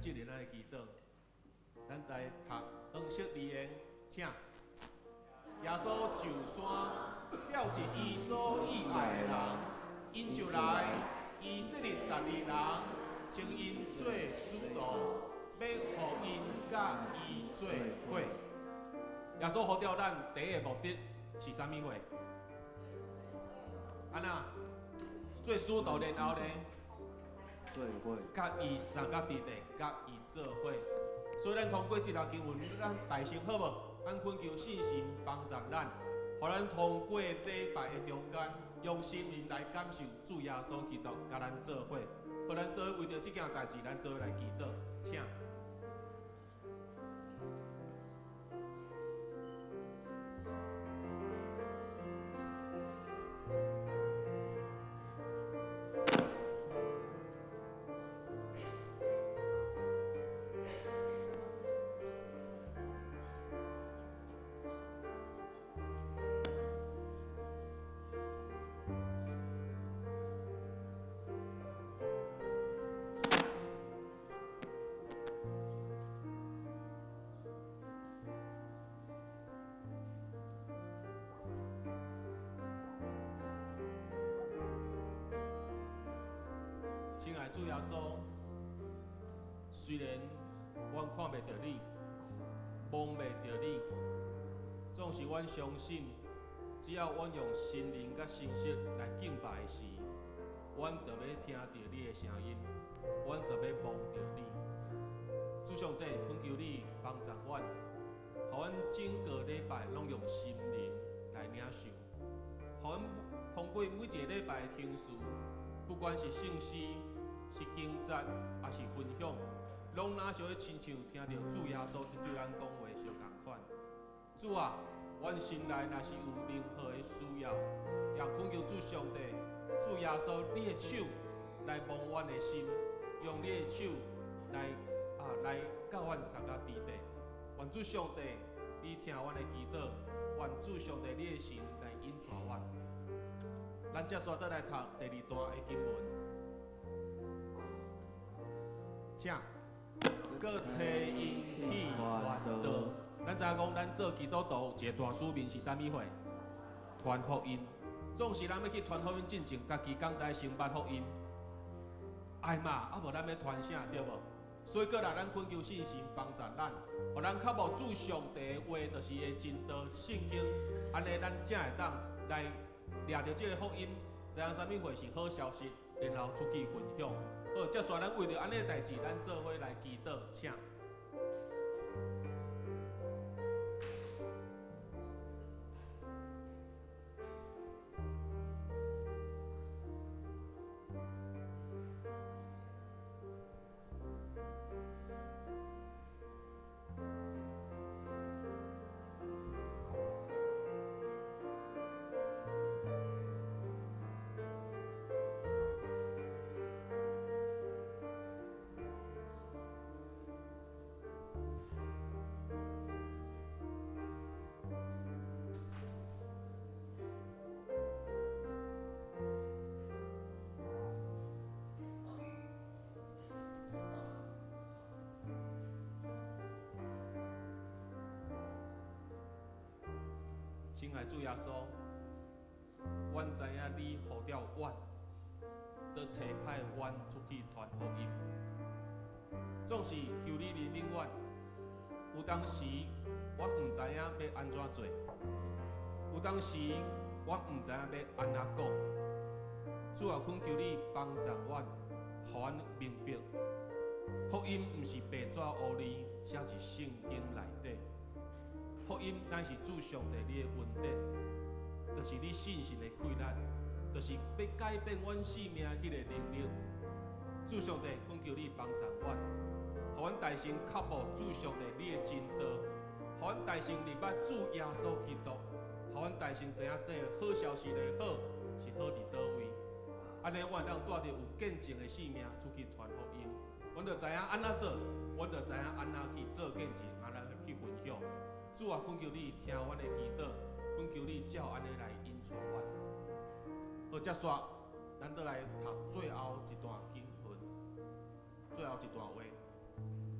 即日咱的祈祷，咱来读黄色字言，请。耶稣就山了一伊所喜爱的人，因就来以色列12人，请因做使徒，要互因甲伊做伙。耶稣呼召咱第一个目的是啥物货？安那做使徒然后呢？做伙，甲伊三角地地，甲伊做伙。所以咱通过这条经文，咱大声好无？咱恳求信心帮助咱，互咱通过礼拜的中间，用心灵来感受主耶稣基督甲咱做伙。互咱做为着这件代志，咱做来祈祷，请。亲爱的主耶稣，虽然阮看袂到你，摸袂到你，总是阮相信，只要阮用心灵甲信息来敬拜时，阮就要听到你的声音，阮就要摸到你。主上帝，恳求你帮助阮，互阮整个礼拜拢用心灵来领受，互阮通过每一个礼拜的听书，不管是信息，是经节，还是分享，拢若像亲像听到主耶稣对咱讲话相共款。主啊，阮心内若是有任何的需要，也恳求主上帝、主耶稣，你的手来摸阮的心，用你的手来教阮三角地地。愿主上帝，你听阮的祈祷，愿主上帝你的神来引带阮。咱接续倒来读第2段的经文。请，各找因去愿道。咱知影讲，咱做基督徒一个大使命是啥物货？传福音。总是咱要去传福音进前，家己讲台承办福音。哎嘛，无咱要传啥对无？所以过来，咱恳求信心帮助咱，互咱较无主上帝的话，就是个真道圣经，安尼咱才会当来掠着这个福音，知影啥物货是好消息，然后出去分享。好，接续咱为着安尼的代志，咱做伙来祈祷，请。亲爱主耶稣，阮知影你呼召阮，要差派阮出去传福音。总是求你怜悯阮。有当时我毋知影要安怎做，有当时我毋知影要安怎讲。主啊，恳求你帮助阮，互阮明白，福音毋是白纸黑字写伫圣经内底。福音乃是主上帝你的恩典，就是你信心的开力，就是要改变阮生命迄个能力。主上帝，恳求你帮助阮，互阮大声靠无主上帝你的真道，互阮大声明白主耶稣基督，互阮大声知影这个好消息的好是好伫倒位。安尼，阮当带着有见证的生命出去传福音。阮着知影安怎做，阮着知影安怎去做见证，安怎去分享。主啊，恳求你听阮的祈祷，恳求你照安尼来引带阮。好，接续，咱倒来读最后一段经文，最后一段话。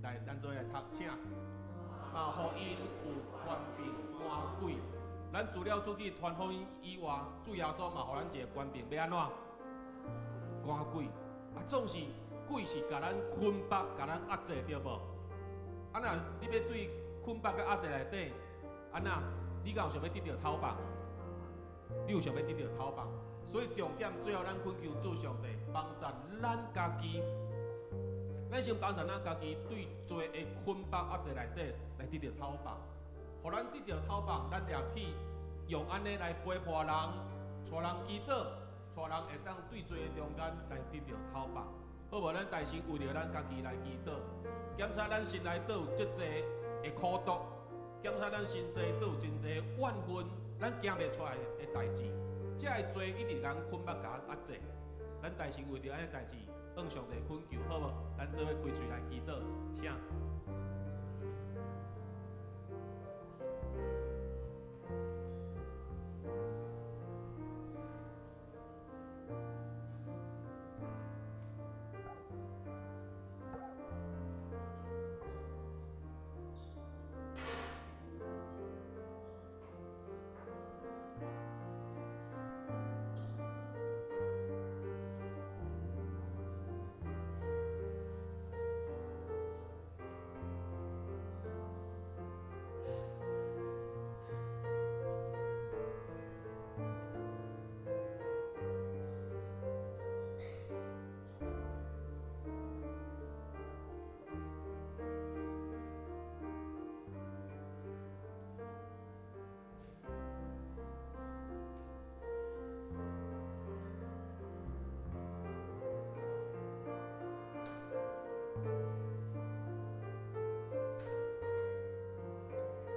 来，咱做来读，请。嘛，互因有患病赶鬼。咱除了出去传福音以外，主耶稣嘛，互咱一个官兵，要安怎？赶鬼。啊，总是鬼是甲咱捆绑，甲咱压制，对无？啊，若你要对捆绑甲压制内底，安那？你敢有想要得到头棒？你有想要得到头棒？所以重点最后咱恳求主上帝帮助咱家己，咱先帮助咱家己对罪的捆绑压制内底来得到头棒，互咱得到头棒，咱也去用安尼来陪伴人，带人祈祷，带人会当对罪的中间来得到头棒。好无？咱大先为着咱家己来祈祷，检查咱心内倒有足济的苦毒，检查咱心内倒有真济怨恨，咱行袂出来的代志。这个罪一直甲咱捆绑、甲咱压制，咱大先为着安尼代志，向上帝恳求，好无？咱做伙开嘴来祈祷，请。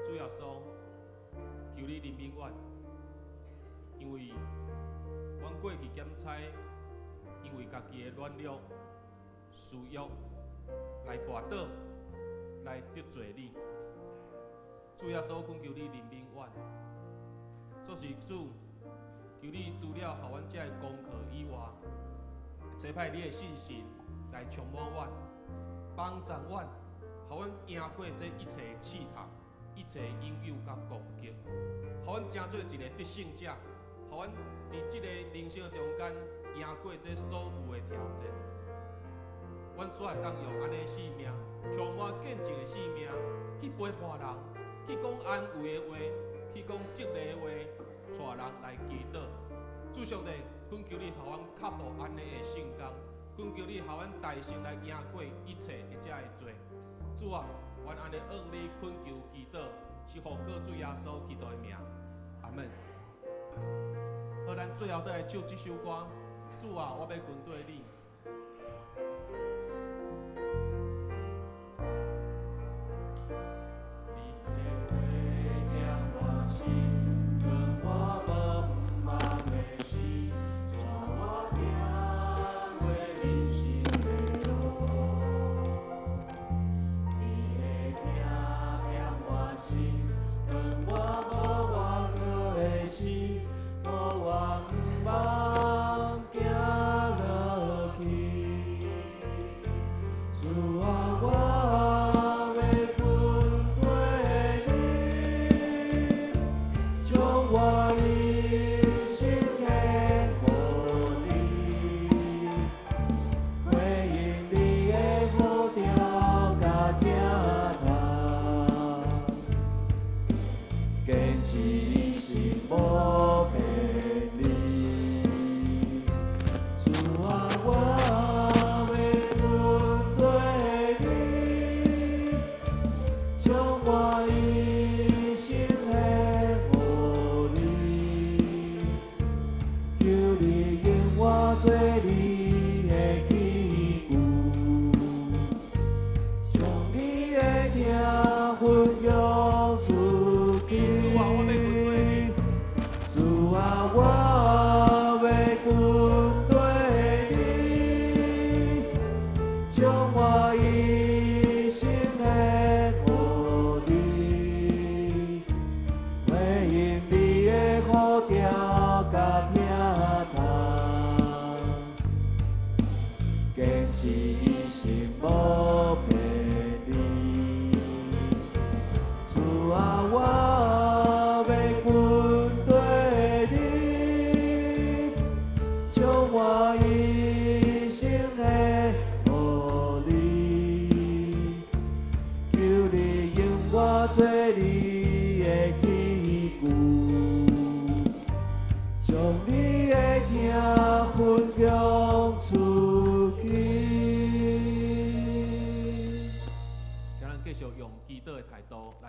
主耶稣，求你怜悯阮，因为阮过去检采，因为家己的软弱、私欲来跋倒，来得罪你。主耶稣，恳求你怜悯阮，做是主，求你除了互阮遮的功课以外，差派你的信心来充满阮，帮助阮，互阮赢过这一切的试探。一切引诱甲攻击，互阮成做一个得胜者，互阮伫即个人生中间赢过这所有的挑战。阮煞会当用安尼的性命，充满见证的性命，去陪伴人，去讲安慰的话，去讲激励的话，带人来祈祷。主上帝，恳求你互阮克服安尼的性格，恳求你互阮大声来赢过一切一切的罪。主啊！阮安尼向你恳求祈祷，是奉靠主耶稣基督的名，阿门。好，咱最后再来唱这首歌。主啊，我要跟对你。坚持一生无骗你。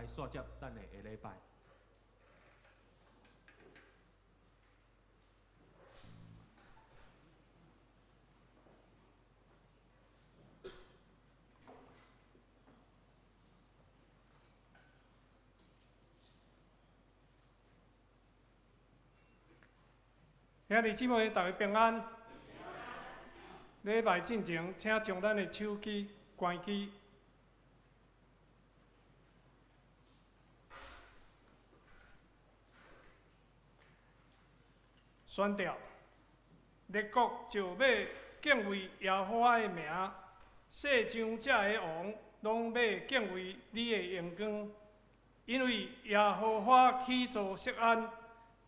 来煞接咱的下礼拜。兄弟姊妹，大家平安。礼拜进前，请将咱的手机关机。宣调，列国就要敬畏耶和华的名，世上遮个王拢要敬畏你的阳光，因为耶和华起造锡安，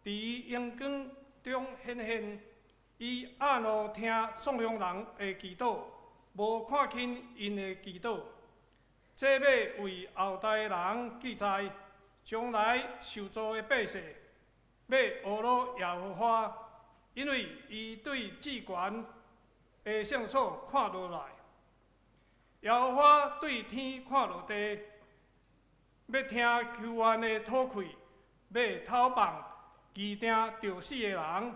伫阳光中显现。伊暗路听颂扬人的祈祷，无看轻因的祈祷。这要为后代人记载，将来受造的百姓要学罗耶和华，因为伊对至悬的圣所看落来。耶和华对天看落地，要听求愿的吐气，要讨放疑定着死的人。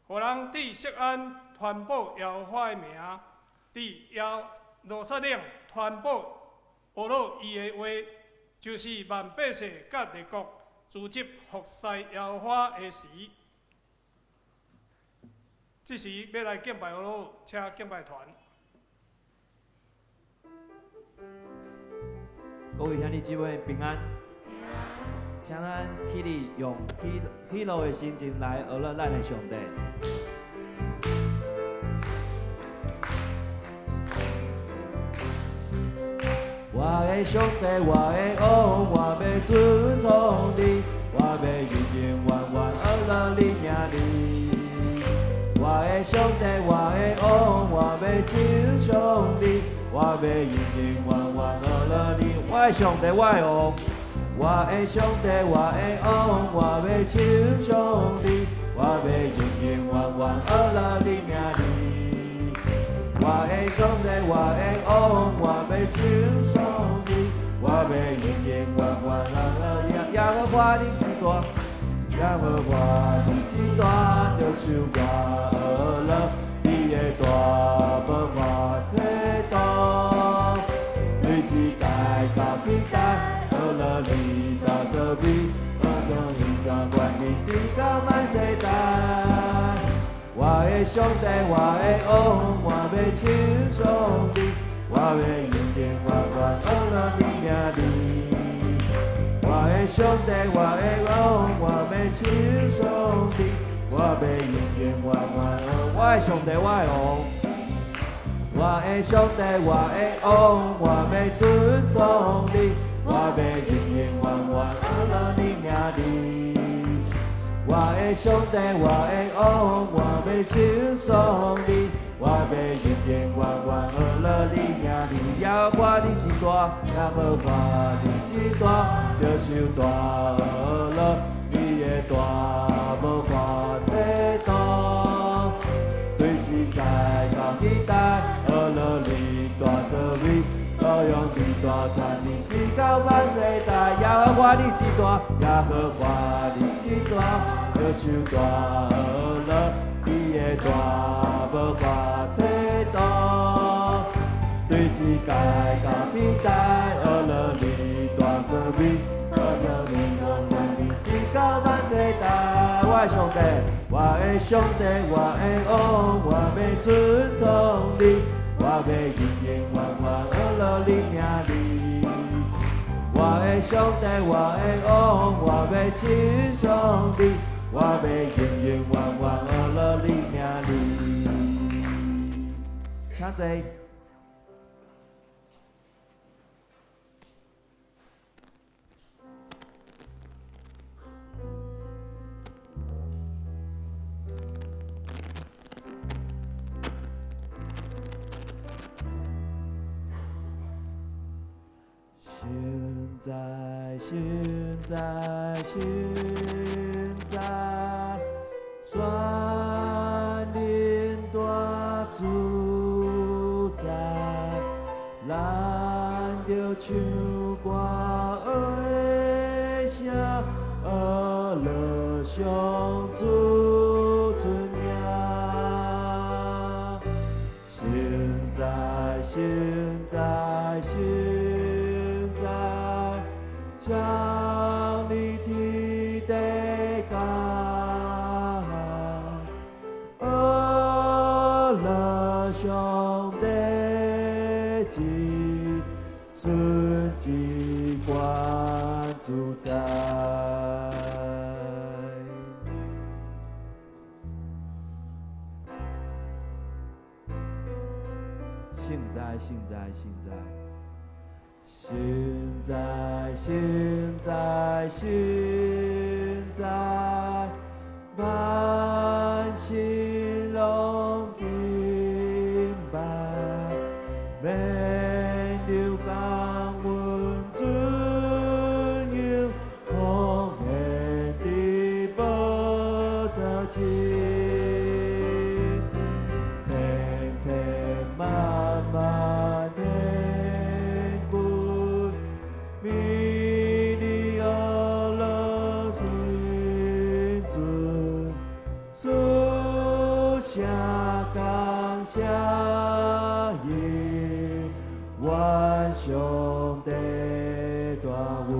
互人伫锡安传播耶和华的名，伫耶路撒冷传播学罗伊的话，就是万百姓甲列国聚集服侍耶和华的时。这时要来敬拜学罗，请敬拜团。各位兄弟姊妹平安，请咱起立，用喜乐的心情来学乐咱的上帝。我的上帝，我的王，我要尊崇你，我要永永远远学乐你名字。我的上帝，我的王，我要亲像你，我要永永远远学乐你。我的上帝，我的王，我的上帝，我的王，我要亲像你，我要永永远远学乐你名字。我的上帝，我的王，我要亲像你，我要永永远远学乐你。耶和华你之大，耶和华你之大，就受我学乐，你的大无法测度。对世界到期待，学乐你到这边，我将永远愿意直到万世代。我的上帝，我的王，我要亲像你，我要永永远远学乐你名字。我的上帝，我的王，我要亲像你，我要永永远远学。我的上帝，我的王，我的上帝，我的王，我要尊崇你，我要永永远远学乐你名字。我的上帝，我的王，我要亲像你，我要永永远远学乐你名字。耶和华你之大，耶和华你之大，就受大学乐，你的大无法测度。对世界到期待，学乐你大作为，高用你大传你直到万世代。耶和华你之大，耶和华你之大。就受大学乐，你的大无法测度。对世界到期待，学乐你大作为，高用你大传你直到万世代。我的上帝，我的上帝，我的王，我要尊崇你，我要永永远远学乐你名字。我的上帝，我的王，我要亲像你，我要永永远远学乐你名字。请坐。现在，全能大主宰，咱就唱歌。阿拉上主尊名，现在现在现在，将你的代价，阿拉上帝之尊之冠主宰。现在，现在，现在，现在，现在，现在，万心拢敬拜，免流降阮尊荣，奉献的宝座前，千千万万天君，弥利阿拉尊尊，属下感谢耶，万上帝大恩。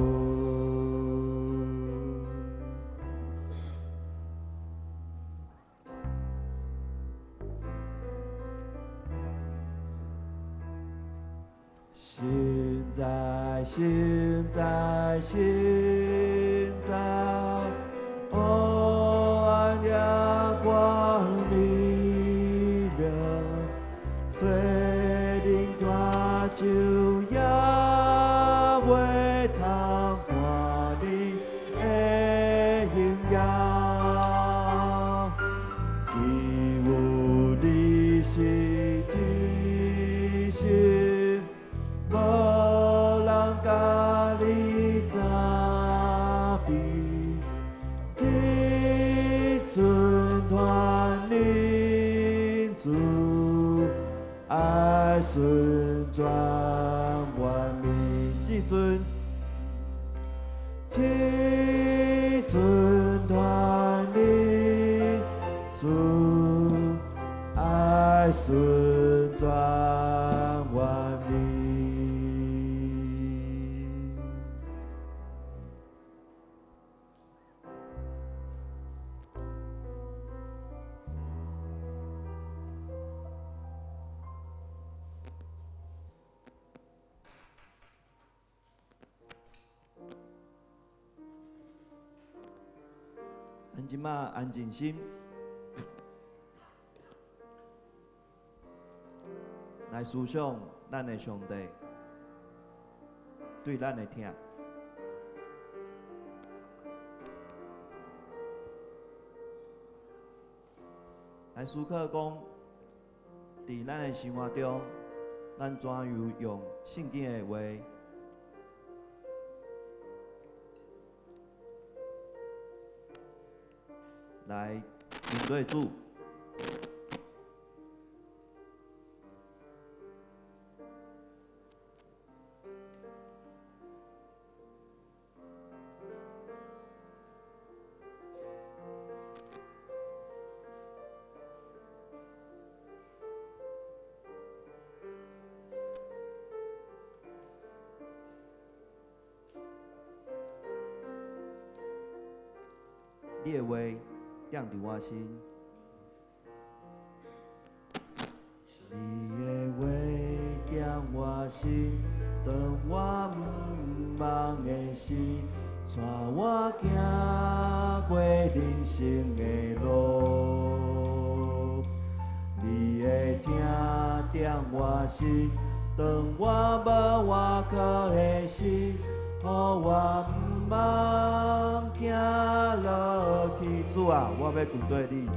现在，现在，现在，哦，安阳光明亮，水灵大就也袂通看你的形样，只有你是真心。无人甲你相比，这尊团领主爱顺转万民，这尊团领主爱顺转万民。咱即马安静心，来思想咱的上帝对咱的疼。来思考讲，伫咱的生活中，咱怎样用圣经的话来面对主。你的话踮伫我心，你的话踮我心，当我毋茫的心，带我行过人生的路。你的听踮我心，当我无外靠的心，予我毋茫行落去。主啊，我要跟对你。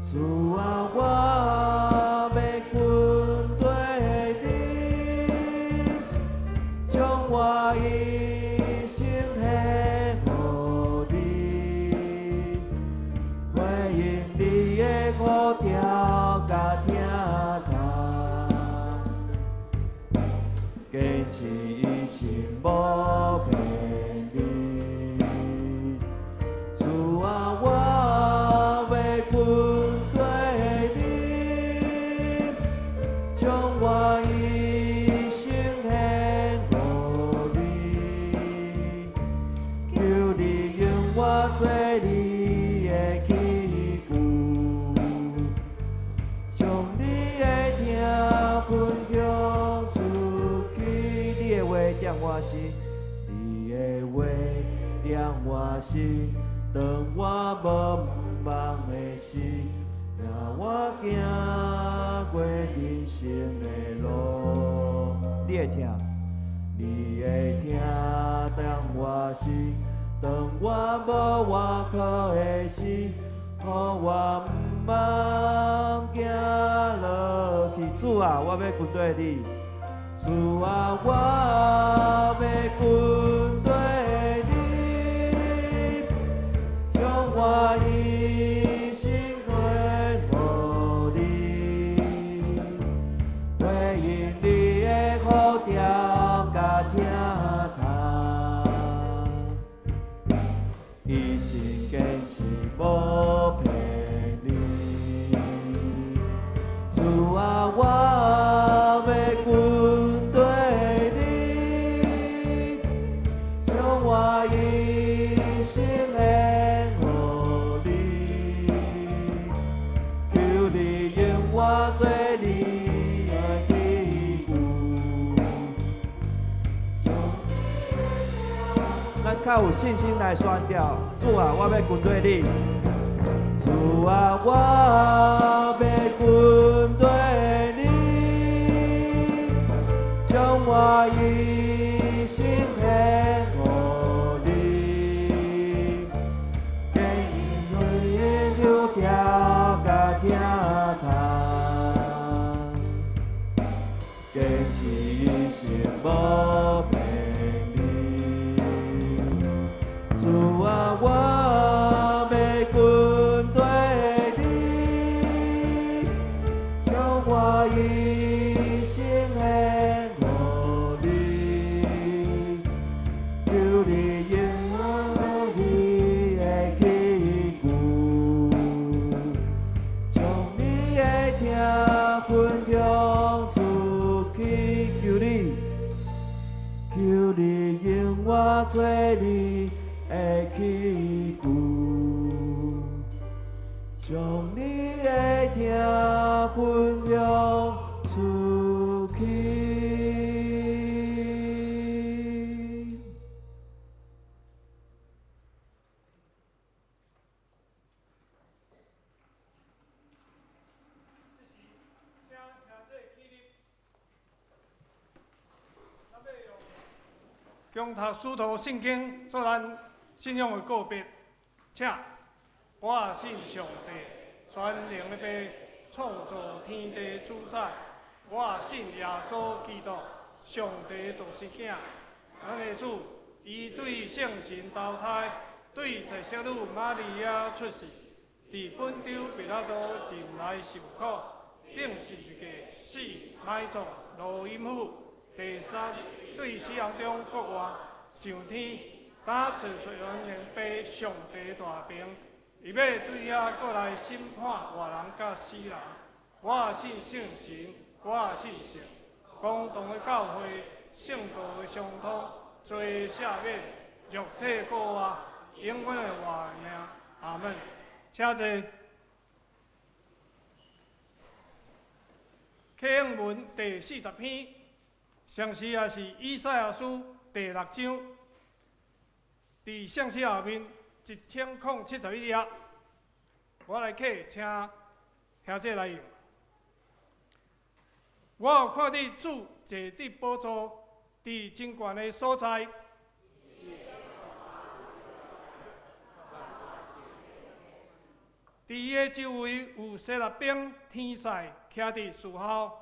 主啊，我要跟对你，将我一生献予你，回应你的呼召甲听他，坚持一生无骗你。心，你的话点我心，当我无望的心，让我行过人生的路。你会听，你会听，当我心，当我无外靠的心，予我毋茫行落去。主啊，我要跟对你。主啊，我要跟对你，将我一生归乎你，回应你的呼召甲听他，一心坚持无骗你。主啊，我要跟对你，将我一生献予你，求你用我做你的器具。咱较有信心来宣调，主啊，我要跟对你。主啊，我要跟对你，将我一生献予你，给你呼召甲听他，坚持一生无骗你。主啊，我要跟对你，将我一生献予你，求你用我你的器具，将你的听分享出去。求你用我做你的器具，将你的听分享出去。共读使徒圣经，做咱信仰的告别。请，我信上帝，全能的爸，创造天地主宰。我信耶稣基督，上帝独生囝。咱的主，伊对圣神投胎，对在小女玛利亚出世，伫本州彼拉多前来受苦，顶十字架死埋葬罗阴府。第三，对死人中国外上天，打坐出人形被上帝大平，伊要对遐过来审判活人甲死人。我信圣神，我信神，公同的教会，圣道的相通，罪赦免，肉体过活，永远的活命。阿门。请坐。启应文第40篇。上时也是以赛亚书第6章，伫上时后面1071页，我来启，请兄姐来用。我有看到主坐伫宝座，伫真悬的所在。伫伊的周围有16兵天使徛伫树后。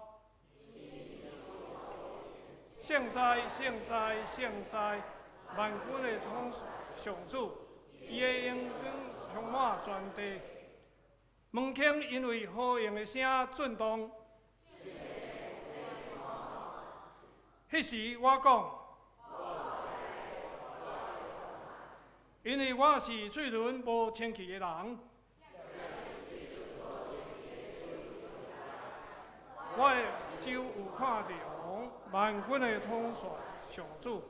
圣哉，圣哉，圣哉！万军的统上主，伊的荣光充满全地。门槛因为呼应的声震动。迄时我讲，因为我是嘴唇无清气的人，我的手有看到。万军的统帅上主，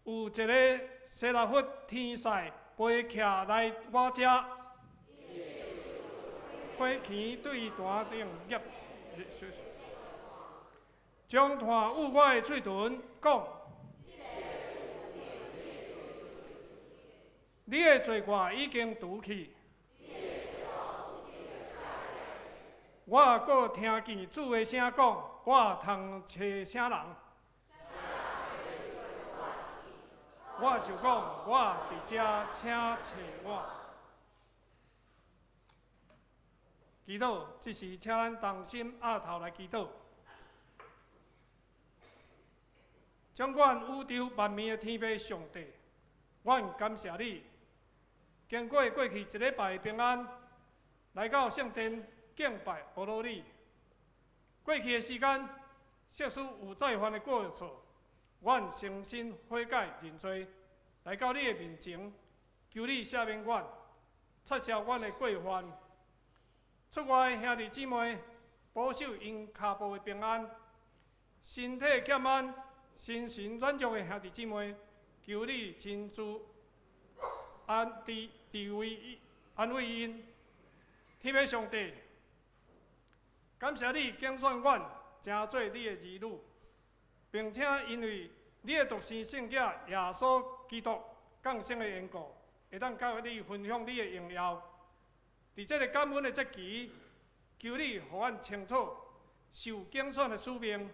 有一个16佛天使飞徛来我遮，飞拳对伊弹顶业，将弹捂我的嘴唇，讲：你的罪我已经除去。我搁听见主的声讲，我通找啥人？我就讲，我伫遮，请找我。祈祷，即时请咱同心压头来祈祷。掌管宇宙万物的天父上帝，阮感谢你，经过去一礼拜平安，来到圣殿敬拜阿罗你。过去的时间，即使有再犯的过错，阮诚心悔改认罪，来到你的面前，求你赦免阮，撤销阮的过犯。出外的兄弟姊妹，保守因脚步的平安，身体欠安、心神软弱的兄弟姊妹，求你亲自安慰因。天父上帝，感谢你拣选阮，成做你的儿女，并且因为你的独生圣子耶稣基督降生的缘故，会当甲你分享你的荣耀。伫这个感恩的节期，求你予阮清楚受拣选的使命，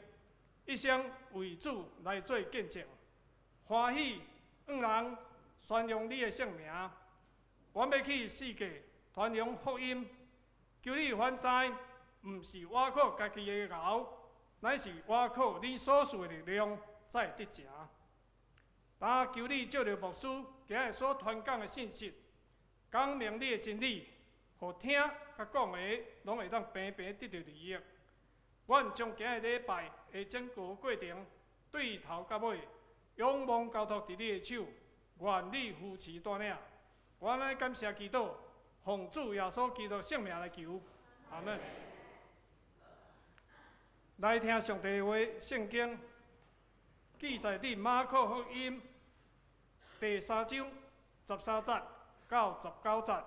一生为主来做见证，欢喜让人宣扬你的圣名，阮要去世界传扬福音。求你还知，毋是我靠家己的熬，乃是我靠你所赐的力量才会得成。但求你借着牧师今日所传讲的信息，讲明你的真理。互听甲讲的，拢会当平平得到利益。阮将今日礼拜的整个过程，对头到尾，仰望交托伫你的手，愿你扶持带领。我来感谢祈祷，奉主耶稣基督圣名来求，阿门。来听上帝的话，圣经记载伫马可福音第3章13节到19节。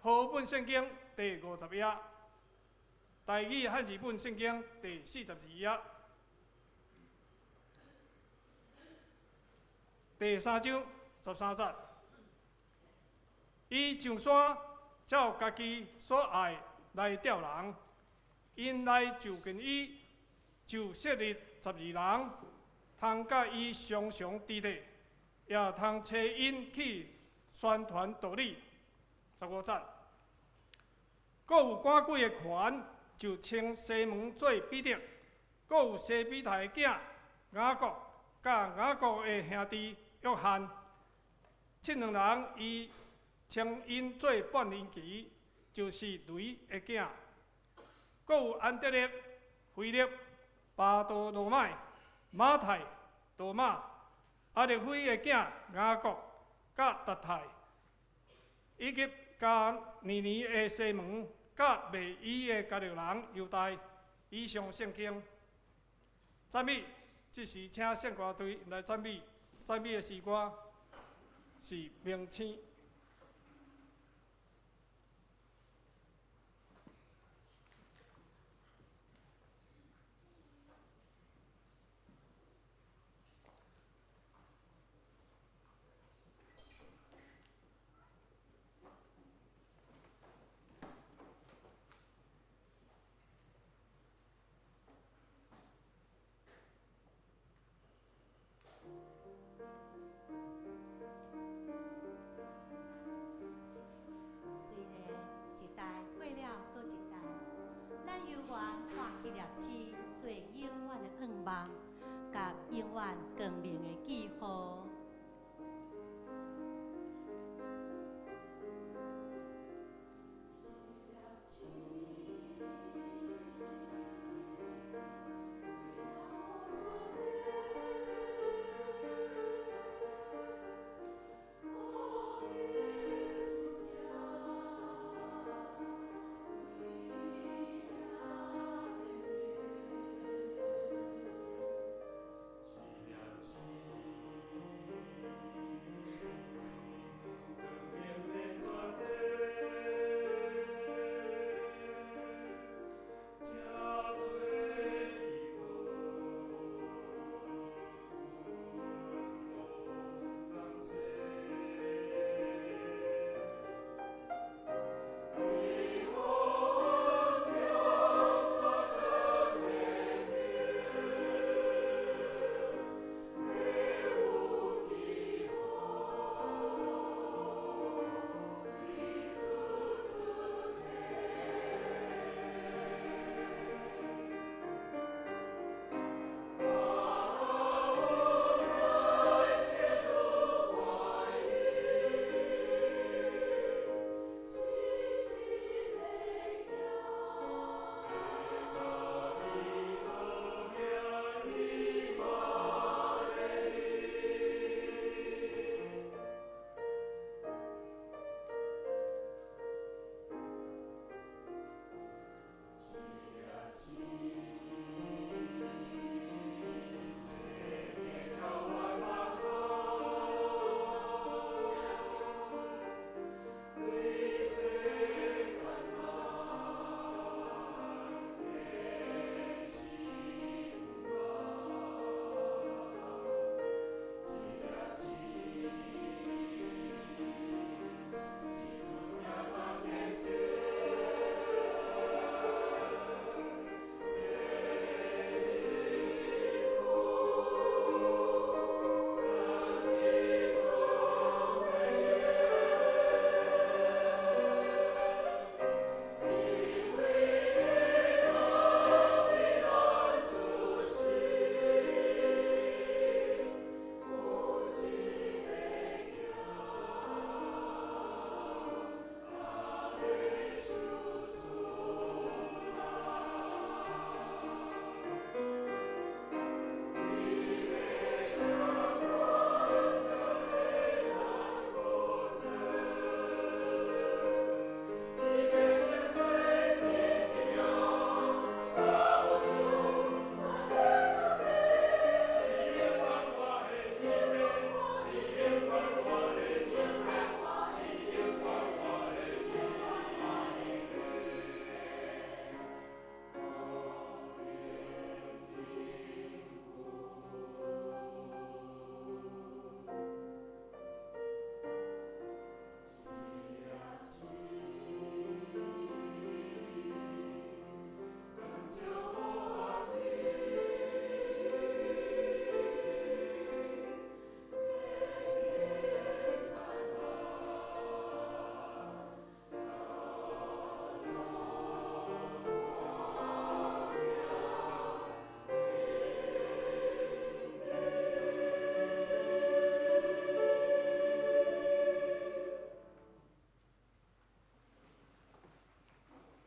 和本圣经第50页，台语汉字本圣经第42页，第3章13节。伊上山，照家己所爱来钓人，因来就近伊，就设立12人，通甲伊常常伫地，也通找因去宣传道理。15节。阁有赶鬼的权，就称西门做彼得；阁有西比泰的囝雅各，甲雅各的兄弟约翰，这两人伊称因做半年期，就是雷的囝；阁有安德烈、腓力、巴多罗买、马太、多马、阿力菲的囝雅各，甲达太，以及加尼尼的西门，甲卖伊的加略人犹大。以上圣经，赞美，即是请圣歌队来赞美。赞美的诗歌是名称。甲永远光明的记号。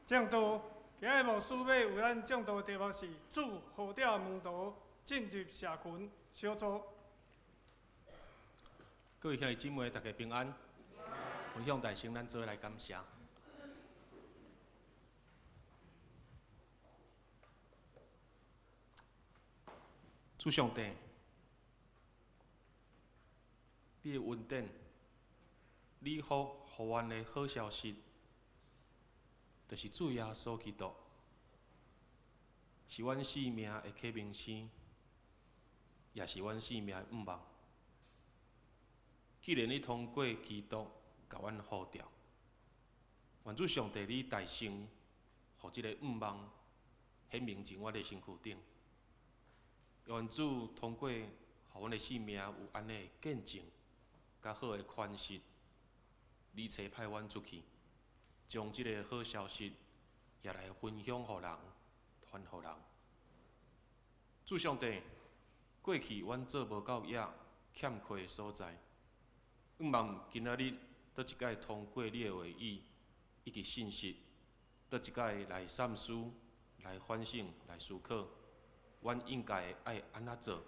正道，今日牧师要为咱正道的题目是“主好调门徒进入社群小组”。各位兄弟姊妹，大家平安。分享大声，咱做来感谢。主上帝，你的恩典，你予阮的好消息，就是主耶稣基督，是阮生命的启明星，也是阮生命的盼望。既然你通过基督甲阮呼召，愿主上帝你大声，互即个盼望显明伫阮的身躯顶。愿主通过，互阮的生命有安尼见证，甲好的款式，你差派阮出去，将即个好消息也来分享互人，传互人。主上帝，过去阮做无到野欠缺的所在，盼望今仔日倒一摆通过你的话语以及信息，倒一摆来三思、来反省、来思考。阮应该爱安怎做，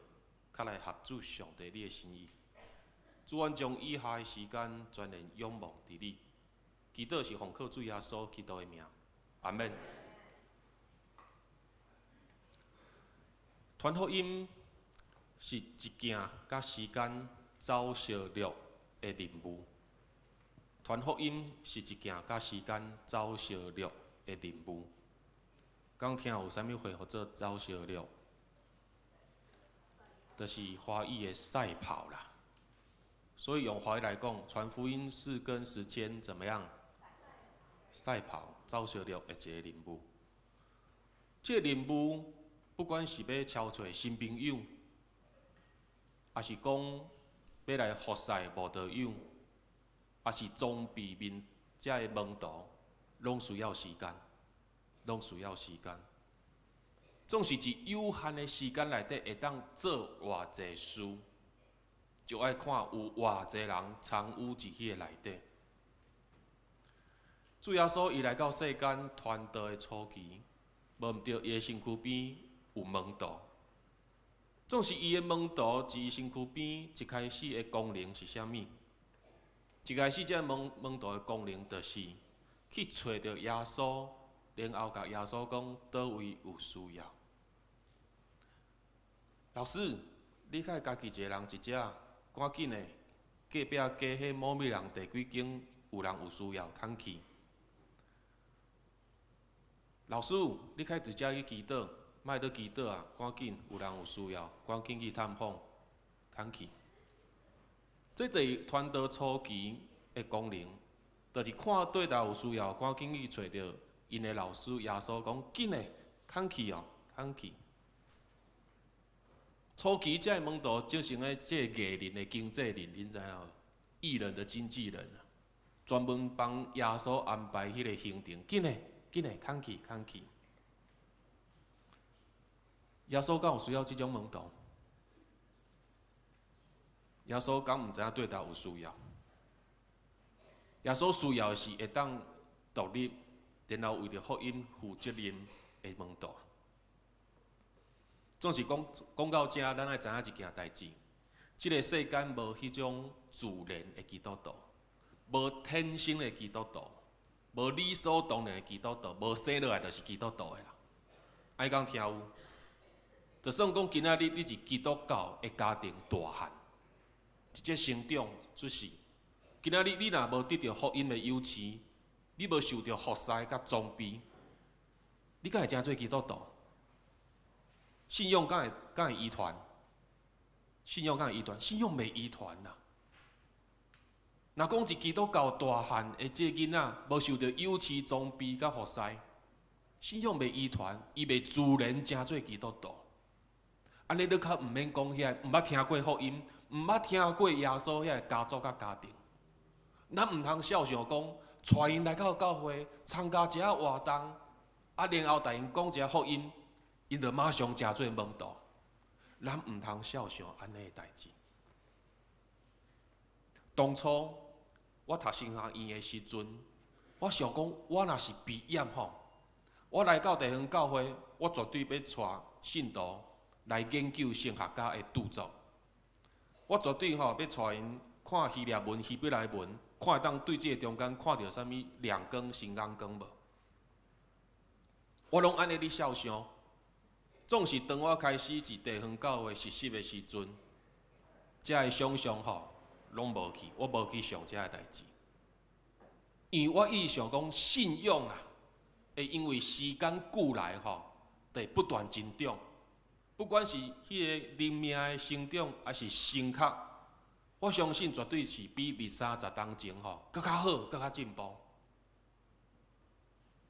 较来合主上帝你的心意。主，阮将以下的时间全然仰望伫你。祈祷是奉靠主耶稣基督的名，阿免。传福音是一件甲时间走相约的任务。传福音是一件甲时间走相约的任务。刚听有啥物话叫做走相约？就是华语的赛跑啦，所以用华语来讲，传福音是跟时间怎么样？赛跑、走相约的一个任务。这个任务不管是要招找新朋友，还是讲要来服侍慕道友，还是装备面遮的门徒，拢需要时间，拢需要时间。总是伫有限的时间内底，会当做偌济事，就爱看有偌济人参与伫迄个内底。主耶稣伊来到世间传道的初期，无毋对伊的身躯边有门徒。总是伊的门徒伫伊身躯边一开始的功能是啥物？一开始这门徒的功能，就是去找到耶稣，然后甲耶稣讲倒位有需要。老师，你较家己一个人一只，赶紧的，隔壁加迄某某人第几间有人有需要，空去。老师，你较直接去祈祷，莫倒祈祷啊！赶紧有人有需要，赶紧去探访，空去。这就是传道初期的功能，就是看对头有需要，赶紧去找到因的老师耶稣，讲紧的，空去哦，空去。初期这门徒就成了这艺人的经纪人，恁知影？艺人的经纪人，专门帮耶稣安排迄个行程，紧的，紧的，空去，空去。耶稣敢有需要这种门徒？耶稣敢毋知影对头有需要？耶稣需要的是会当独立，然后为着福音负责任的门徒。总是讲到这，咱爱知影一件代志：，这个世间无迄种自然的基督徒，无天生的基督徒，无理所当然的基督徒，无生落来就是基督徒的啦。爱讲听有？就算讲今仔日你是基督教的家庭大汉，直接成长出世，今仔日你若无得到福音的优持，你无受到服侍甲装备，你敢会真做基督徒？信仰敢会遗传？信仰敢会遗传？信仰袂遗传啦。若讲一基督教大汉的这囡仔无受到优持装备甲服侍，信仰袂遗传，伊袂自然成做基督徒。安尼你较毋免讲遐，毋捌听过福音，毋捌听过耶稣遐家族甲家庭。咱毋通笑想讲，带因来到教会参加一下活动，啊，然后甲因讲一下福音。因就马上成做门徒，咱毋通笑想安尼的代志。当初我读神学院的时阵，我想讲，我若是毕业吼，我来到地方教会，我绝对要带信徒来研究神学家的著作。我绝对要带因看希腊文、希伯来文，看会当对这中间看到啥物亮光、神眼光无？我拢安尼咧想象。总是当我开始伫地方教会实习的时阵，遮个想象拢无去，我无去想遮个代志。因为我一直想讲信仰啊，会因为时间久来会不断增长。不管是迄个灵命的成长，还是身壳，我相信绝对是比20-30当前更较好、更较进步。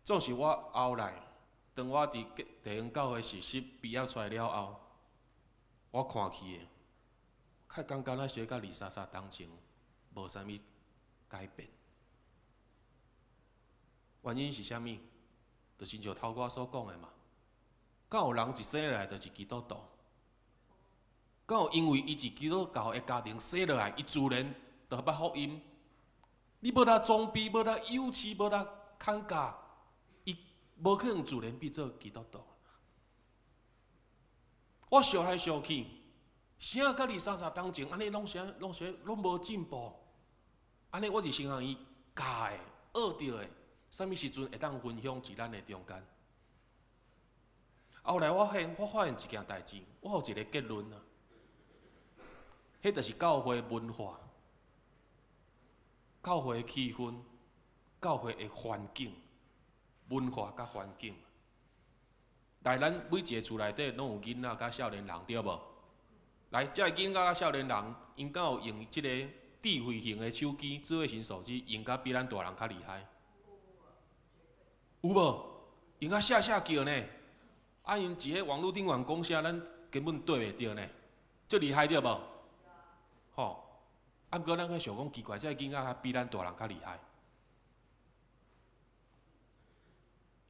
总是我后来，当我伫地方教会实习毕业出来了后，我看去的，较感觉那些甲20-30当前无啥物改变。原因是啥物？就是像头我所讲的嘛。敢有人一生下来就是基督徒？敢有因为伊是基督教的家庭生下来，伊自然就捌福音？你要他装逼，要他幼稚，要他砍价，伊无可能自然变做基督徒。我想来想去，啥甲20-30当前，安尼拢无进步。安尼我是先向伊教的、学着的。啥物时阵会当分享伫咱的中间？后来我发现一件代志，我有一个结论啊，迄就是教会文化、教会的气氛、教会的环境、文化甲环境。来，咱每一个厝内底拢有囡仔甲少年人，对无？来，遮个囡仔甲少年人，因敢有用即个智慧型的手机、智慧型手机，用甲比咱大人较厉害？有无？用啊写叫呢？啊，因伫迄网络顶面讲啥，咱根本对袂着呢，足厉害着无？吼！啊，毋过咱去想讲奇怪，这囡仔比咱大人较厉害，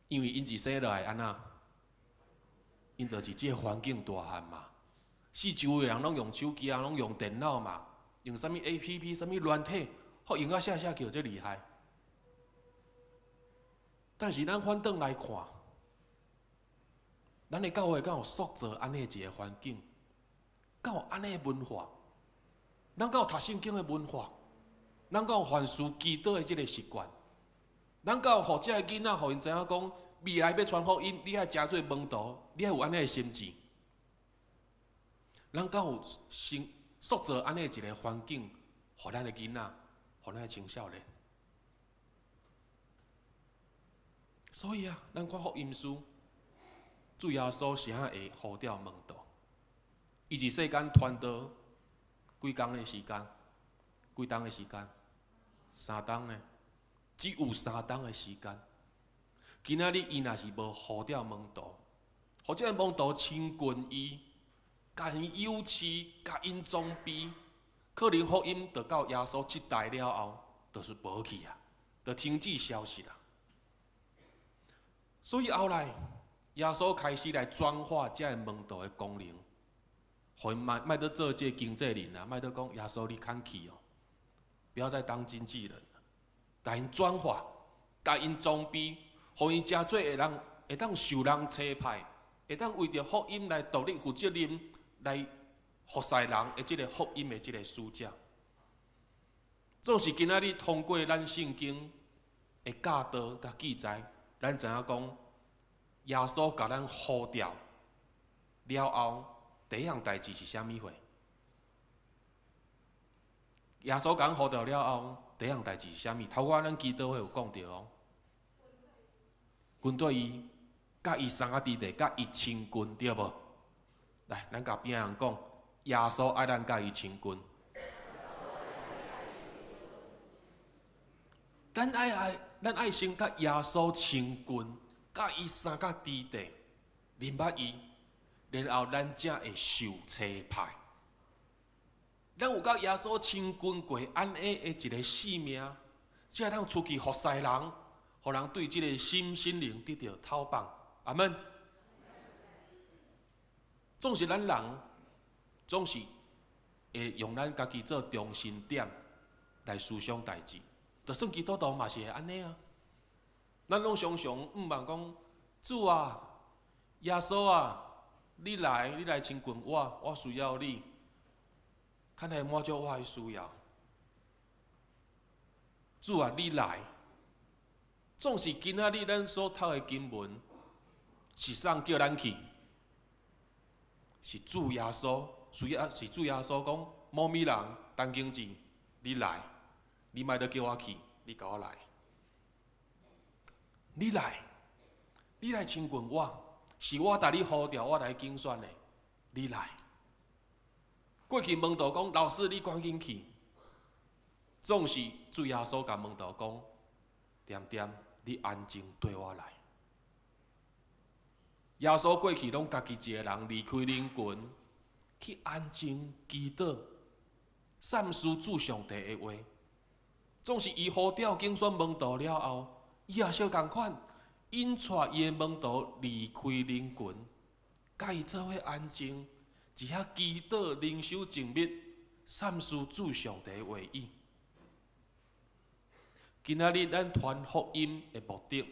因为因是生落来安那，因就是即个环境大汉嘛。四周围人拢用手机啊，拢用电脑嘛，用啥物 APP、啥物软体，好用啊写叫足厉害。但是咱反转来看，咱的教会敢有塑造安尼一个环境，敢有安尼的文化，咱敢有读圣经的文化，咱敢有凡事祈祷的即个习惯，咱敢有互遮个囡仔，互因知影讲，未来要传福音，你爱加做门徒，你爱有安尼的心志。咱敢有塑造安尼一个环境，互咱的囡仔，互咱的青少年。所以啊，咱看福音书，主耶稣是遐会呼召门徒，伊是世间传道几工的时间，几冬的时间，3冬呢，只有3冬的时间。今仔日伊若是无呼召门徒，或者门徒亲近伊，甲因幼稚，甲因装逼，可能福音就到耶稣这代了后，就是无去啊，就停止消息啦。所以后来，耶稣开始来转化这个门徒的功能，互因莫得做这经济人啊，莫得讲耶稣你看起哦，不要再当经纪人了，甲因转化，甲因装逼，互因真做会当受人差派，会当为着福音来独立负责任，来服侍人的这个福音的这个使者。总是今仔日通过咱圣经的教导甲记载。咱知影讲，耶稣甲咱呼召了后，第一项代志是啥物货？耶稣甲咱呼召了后，第一项代志是啥物？头仔咱基督会有讲到哦，军队伊，甲伊三个弟弟，甲伊亲军，对无？来，咱甲边人讲，耶稣爱咱甲伊亲军。咱爱先甲耶稣亲近，甲伊三个弟弟认捌伊，然后咱才会受差派。咱有甲耶稣亲近过安尼的一个使命，才通出去服侍人，互人对这个心灵得到透放。阿门。总是咱人，总是会用咱家己做中心点来思想代志。就算基督徒嘛是会安尼啊，咱拢常常毋茫讲主啊，耶稣啊，你来亲近我，我需要你，看来满足我的需要。主啊，你来，总是今仔日咱所读的经文，是上叫咱去，是主耶稣，是主耶稣讲，某米人陈经志，你来，你莫得叫我去，你甲我来，你来亲近我，是我带你呼召，我来竞选的，你来。过去问道讲，老师你赶紧去。总是主耶稣甲问道讲：“点点，你安静对我来。”耶稣过去拢家己一个人离开人群，去安静祈祷，三思主上帝的话。总是伊呼召竞选问道了后，伊也小共款，引带伊的问道离开人群，甲伊做伙安静，伫遐祈祷、灵修、静谧，三思主上帝的话语。今仔日咱传福音的目的，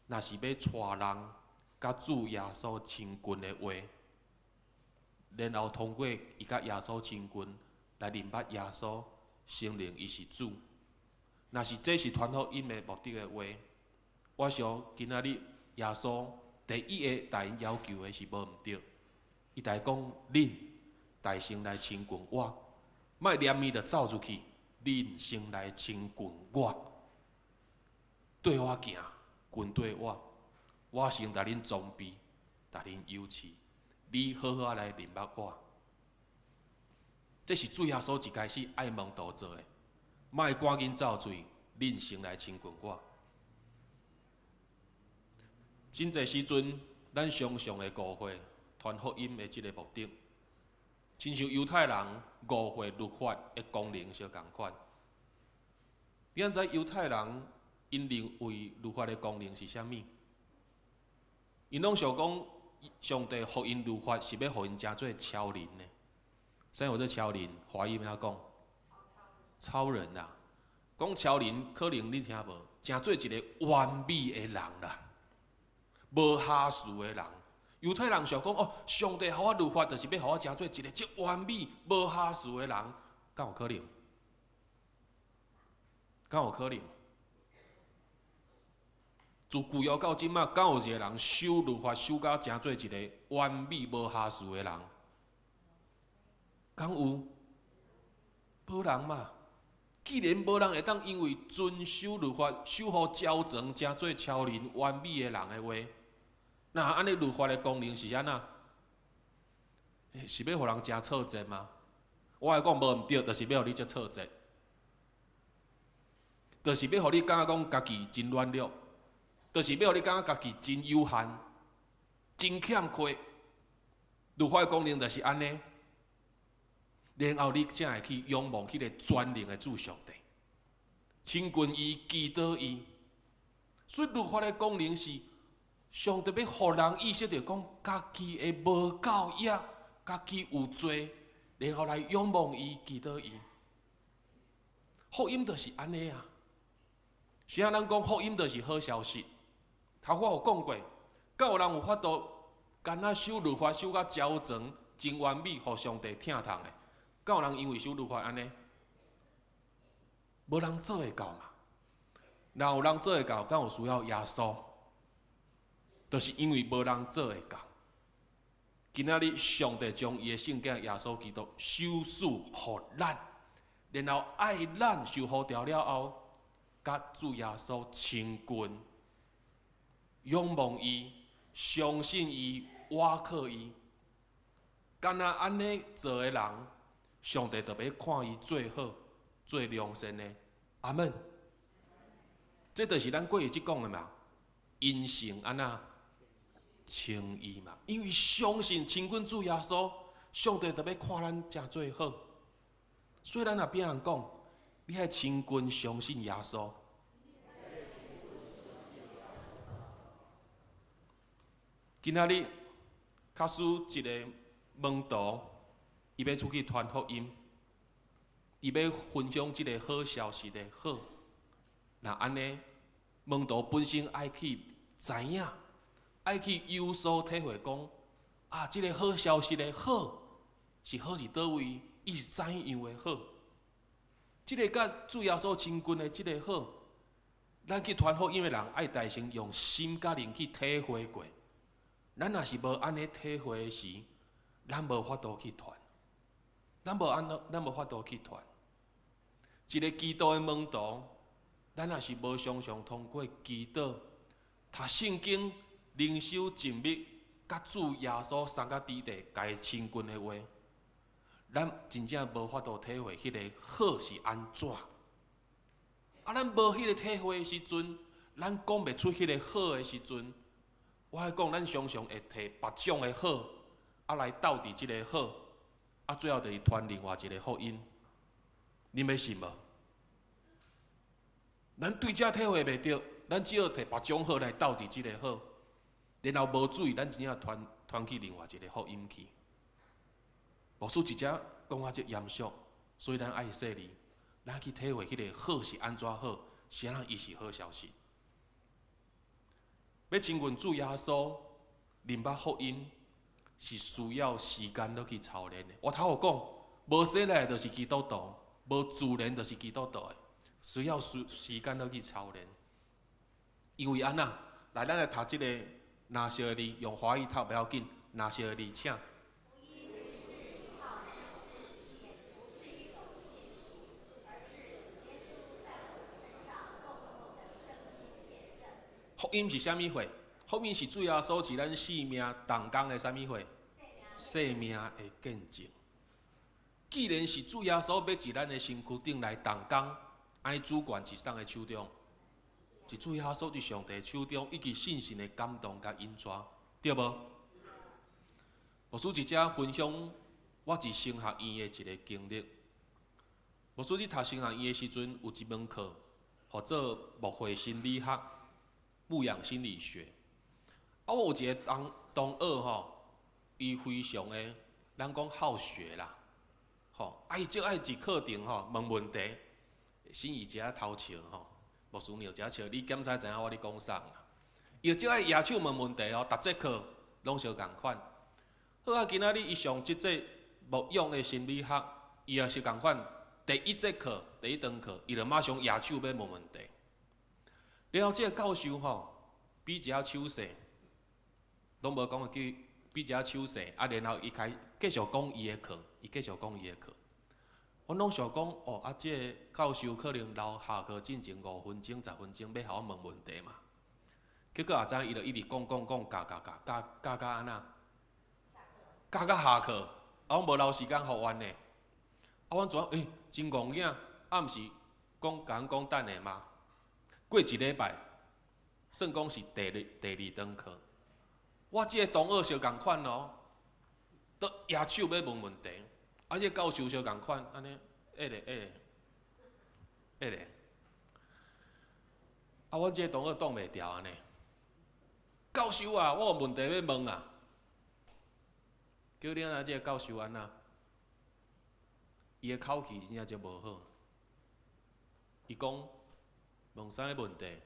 若是要带人甲主耶稣亲近的话，然后通过伊甲耶稣亲近来认捌耶稣，承认伊是主。若是这是传福音的目的的话，我想今仔日耶稣第一个大因要求的是无毋对，伊大讲恁大先来亲近我，莫念伊就走出去。恁先来亲近我，对我行，跟对我先带恁装备，带恁优持，你好好来认捌我。这是主耶稣一开始爱问道做的，莫赶紧走出去，恁先来亲近我。真侪时阵，咱常常会误会传福音的这个目的。亲像犹太人误会律法的功能相共款。你安知犹太人因认为律法的功能是啥物？因拢想讲，上帝予因律法是要予因成做超人呢？啥有这超人？华语要讲超人啦。讲超人，可能你听无，成做一个完美的人啦，无瑕疵的人。犹太人想讲哦，上帝予我律法，就是要予我成做一个即完美、无瑕疵的人，敢有可能？敢有可能？自旧约到即马，敢有一个人守律法守到成做一个完美、无瑕疵的人？敢有？无人嘛。既然无人会当因为遵守律法、守好矫正，成做超人、完美的人的话，那安尼律法的功能是安那？是要互人真错节吗？我会讲无毋对，就是要互你真错节，就是要互你感觉讲家己真软弱，就是要互你感觉家己真有限、真欠缺。律法的功能就是安尼，然后你才会去仰望迄个全能的主上帝，亲近伊、祈祷伊。所以律法的功能是。上帝要互人意识到讲，家己的无够野，家己有罪，然后来仰望伊、祈祷伊。福音就是安尼啊！是啊，咱讲福音就是好消息。头我有讲过，敢有人有法度干那守律法守到矫正、真完美，互上帝疼痛的？敢有人因为守律法安尼？无人做会到嘛？若有人做会到，敢有需要耶稣？就是因为无人做会到，今仔日上帝将伊的圣子耶稣基督收属予咱，然后爱咱受呼召了后，甲主耶稣亲近，仰望伊，相信伊，倚靠伊。敢若安尼做的人，上帝就要看伊最好、最良善的。阿门。这就是咱过去即讲的嘛，因信安那？称义嘛，因为相信亲近主耶稣，上帝就要看咱真最好。所以咱也变人讲，你爱亲近相信耶稣。今仔日，假使一个门徒，伊要出去传福音，伊要分享这个好消息的好，那安尼，门徒本身爱去知影。爱去有所体会讲，啊，即个好消息的好是好是倒位，伊是怎样的好？即个甲主耶稣亲近的即个好，咱去传福音的人爱大声用心甲灵去体会过。咱若是无安尼体会的时，咱无法度去传。咱无法度去传。一个基督的门徒，咱若是无常常通过祈祷、读圣经、灵修、静默，甲主耶稣三甲伫地家亲近的话，咱真正无法度体会迄个好是安怎。啊，咱无迄个体会的时阵，咱讲袂出迄个好的时阵，我爱讲，咱常常会摕别种的好，啊来斗伫即个好，啊最后就是传另外一个福音。恁要信无？咱对这体会袂着，咱只好摕别种好来斗伫即个好，然后无注意，咱真正传去另外一个福音去。牧师直接讲啊，遮严肃，所以咱爱说哩，咱去体会迄个好是安怎好，谁人伊是好消息。要亲近主耶稣，明白福音是需要时间落去操练的。我头有讲，无生来就是基督徒，无自然就是基督徒的，需要时间落去操练。因为安那，来咱来读即个拿小的字，用华语读不要紧，拿小的字，请。福音是啥物货？福音是主要所是咱生命同工的啥物货？生命的见证。既然是主耶稣要伫咱的身躯顶来同工，安尼主权是谁的手中？是主耶稣伫上帝手中，以及信心的感动甲引带，对无？牧师直接分享我伫升学院的一个经历。牧师伫读升学院的时阵，有一门课，叫做牧会心理学。牧养心理学，啊，我有一个同学吼，伊非常的，咱讲好学啦，吼，啊，伊就爱伫课程吼问问题，心仪一下偷笑吼，牧师鸟一下笑，你检查知影我咧讲啥啦？伊就爱举手问问题吼，逐节课拢相共款。好啊，今仔日伊上即节牧养的心理学，伊也是共款，第一节课、第一堂课，伊就马上举手要问问题。然后，这个教授吼，比一下手势，拢无讲叫比一下手势，啊，然后伊继续讲伊的课，伊继续讲伊的课。我拢想讲，哦，啊，这个教授可能留下课进前5分钟、10分钟，要互我问问题嘛。结果也知伊就一直讲，教安那，教到下课，啊，我无留时间互阮呢。啊，阮怎真戆囝，啊，毋是讲等下嘛。过一礼拜，算讲是第二堂课，我即个同学相共款哦，都举手要问问题，啊，这教授相共款，安尼下咧，啊，我即个同学挡袂牢安尼，教授啊，我有问题要问啊，叫你安这个教授安那，伊的口气真正就无好，伊讲。问啥个问题？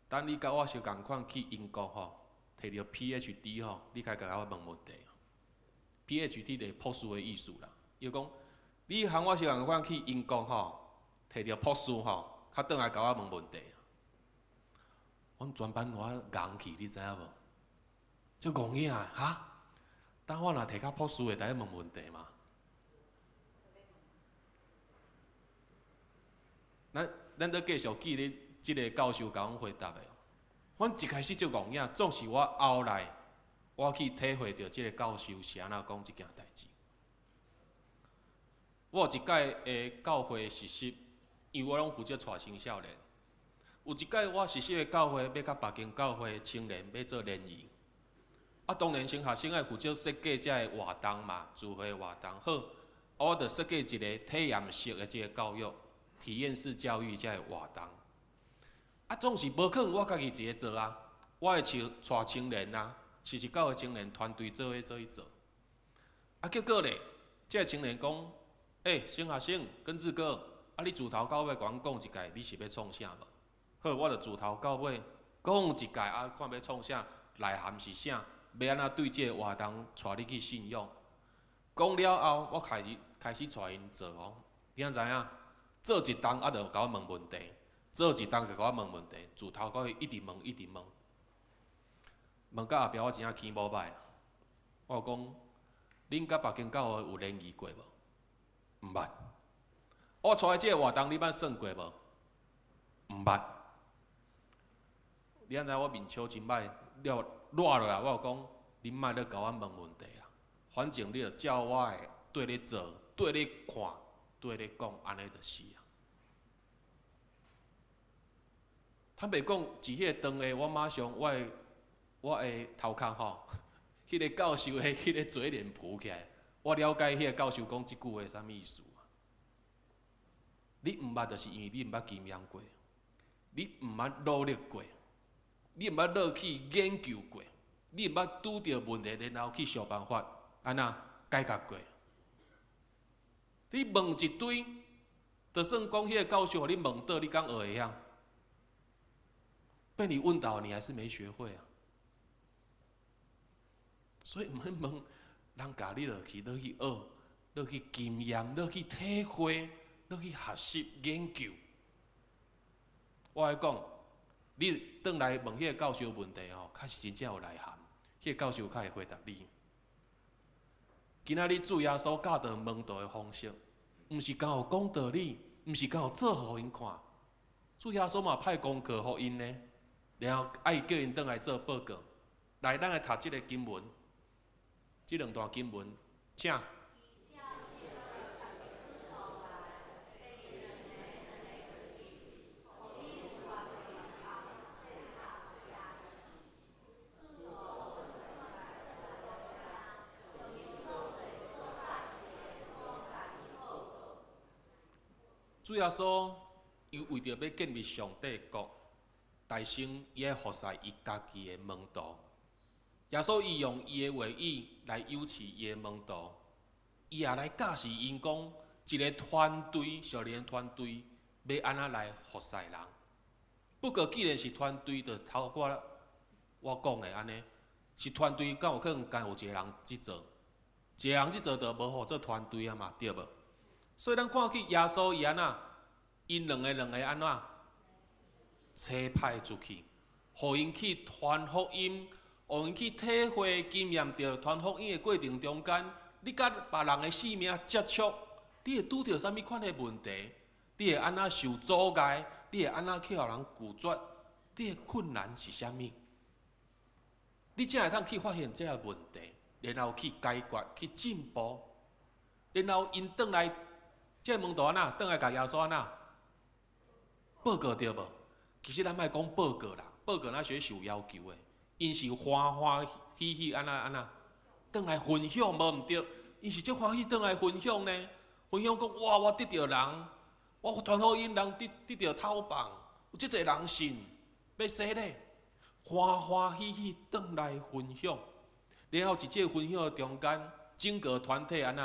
等你甲我相共款去英国吼，摕到 PhD 吼，你开甲我问问题。PhD 就是博士的意思啦。伊讲，你和我相共款去英国吼，摕到博士吼，较倒来甲我问问题。阮全班我硬去，你知影无？足戆囝啊，哈！等我若摕到博士的，才问问题嘛。咱搁继续记咧，即个教授甲阮回答的。阮一开始就戆囝，总是我后来我去体会到即个教授是安怎讲即件代志。我有一届的教会实习，因为我拢负责带青少年。有一届我实习的教会要甲别间教会青年要做联谊，啊，当然先学生爱负责设计遮个活动嘛，聚会活动好，我着设计一个体验式的即个教育。体验式教育才会活动，啊，总是无可能我家己一个做啊，我会带青年啊，49个青年团队做去做，啊，结果咧，这个青年讲，新学生根志哥，啊，你自头到尾甲阮讲一届，你是要创啥无？好，我着自头到尾讲一届啊，看要创啥，内涵是啥，要安怎对这个活动带你去信仰。讲了后，我开始带因做哦。你知影？做一档啊，就甲我问问题；做一档就甲我问问题，自头到尾一直问，一直问。问到后壁，我真正气无歹。我讲，恁甲别间教会有联谊过无？毋捌。我带即个活动，你捌算过无？毋捌。你知我面笑真歹，了落落来，我讲，恁莫咧甲我问问题啊。反正你着照我的对咧做，对咧看，对咧讲，安尼就是啊。坦白讲，自迄个当下，我马上我的头壳吼，迄个教授的迄个嘴脸浮起来，我了解迄个教授讲即句话啥物意思啊？你毋捌，就是因为你毋捌经验过，你毋捌努力过，你毋捌落去研究过，你毋捌拄着问题，然后去想办法。安那解决过？你问一堆，就算讲迄个教授，你问倒，你敢学会晓？被你问倒，你还是没学会啊。所以毋免问，人教你落去学，落去经验，落去体会，落去学习研究。我来讲，你转来问迄个教授问题吼，确实真正有内涵，迄个教授较会回答你。今仔日主耶稣教导门徒的方式，毋是刚好讲道理，毋是刚好做互因看。主耶稣嘛派功课互因呢，然后爱叫因转来做报告。来，咱来读即个经文，即两段经文，请。主耶稣伊为着要建立上帝国，大成伊爱服侍伊家己的门徒。耶稣伊用伊的话语来诱饲伊的门徒，伊也来教示因讲一个团队，少年团队要安怎来服侍人。不过既然是团队，就透过我讲的安尼，是团队，敢有可能干有一个人去做？一个人去做，就无互做团队啊嘛，对无？所以咱看去耶稣伊安怎，因两个安怎差派出去，互因去传福音，互因去体会经验到传福音的过程中间，你甲别人的性命接触，你会拄到啥物款的问题？你会安怎受阻碍？你会安怎去互人拒绝？你的困难是啥物？你才会通去发现这个问题，然后去解决、去进步，然后因转来。这门徒安怎转来甲耶稣安怎报告对无？其实咱莫讲报告啦，报告那是受要求的。因是欢欢喜喜安怎转来分享，无毋对。因是足欢喜转来分享呢，分享讲哇，我得着人，我传福音人得着头棒，有即个人信，要洗礼，欢欢喜喜转来分享。然后伫即个分享的中间，整个团体安怎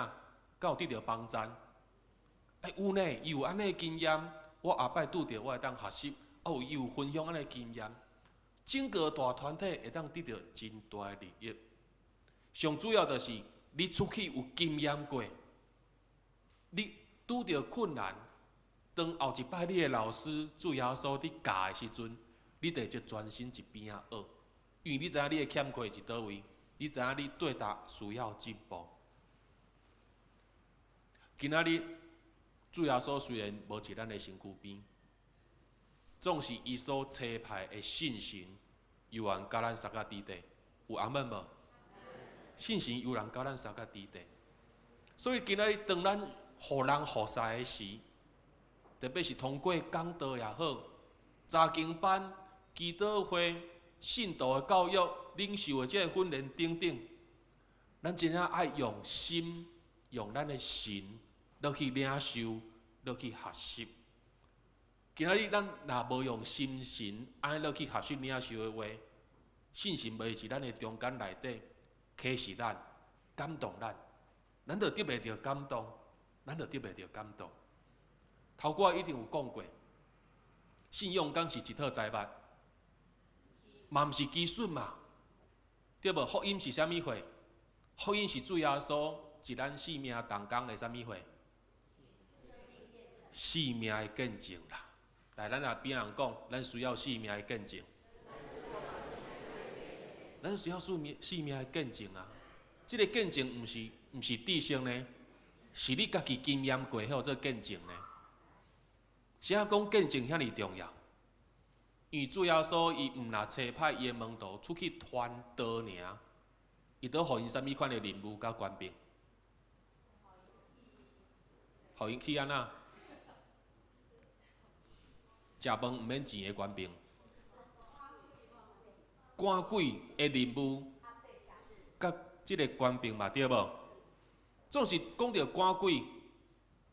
敢有得着帮助？有呢，伊有安尼经验，我下摆拄着我会当学习，伊有分享安尼经验，整个大团体会当得到真大的利益。上主要就是你出去有经验过，你拄着困难，当后一摆你的老师主耶稣你教的时阵，你得就专心一边仔学，因为你知影你的欠缺是倒位，你知影你对答需要进步。今仔日。主耶稣虽然无伫咱的身躯边，总是伊所差派的信心，有人甲咱三个伫地，有阿门无？信心有人甲咱三个伫地，所以今仔日当咱互人服侍的时，特别是通过讲道也好，查经班、祈祷会、信徒的教育、领袖的这个训练等等，咱真正爱用心，用咱的心。落去领受，落去学习。今仔日咱若无用心神安尼落去学习领受的话，信心袂是咱的中间内底启示咱、感动咱，咱就得袂着感动，咱就得袂着感动。头我一定有讲过，信仰敢是一套财物，嘛毋是基准嘛，对无？福音是啥物货？福音是主耶稣一咱生命当中的啥物货？生命的见证啦。来，咱也边人讲，咱需要生命的见证。咱需要生命的见证啊！这个见证毋是知性呢，是你家己经验过后做见证呢。啥讲见证遐尼重要？因为主耶稣伊毋若差派伊的门徒出去传道尔，伊都互因啥物款的任务甲权柄？互因去安那？食饭毋免钱的权柄，赶鬼的任务，甲即个权柄嘛对无？总是讲到赶鬼，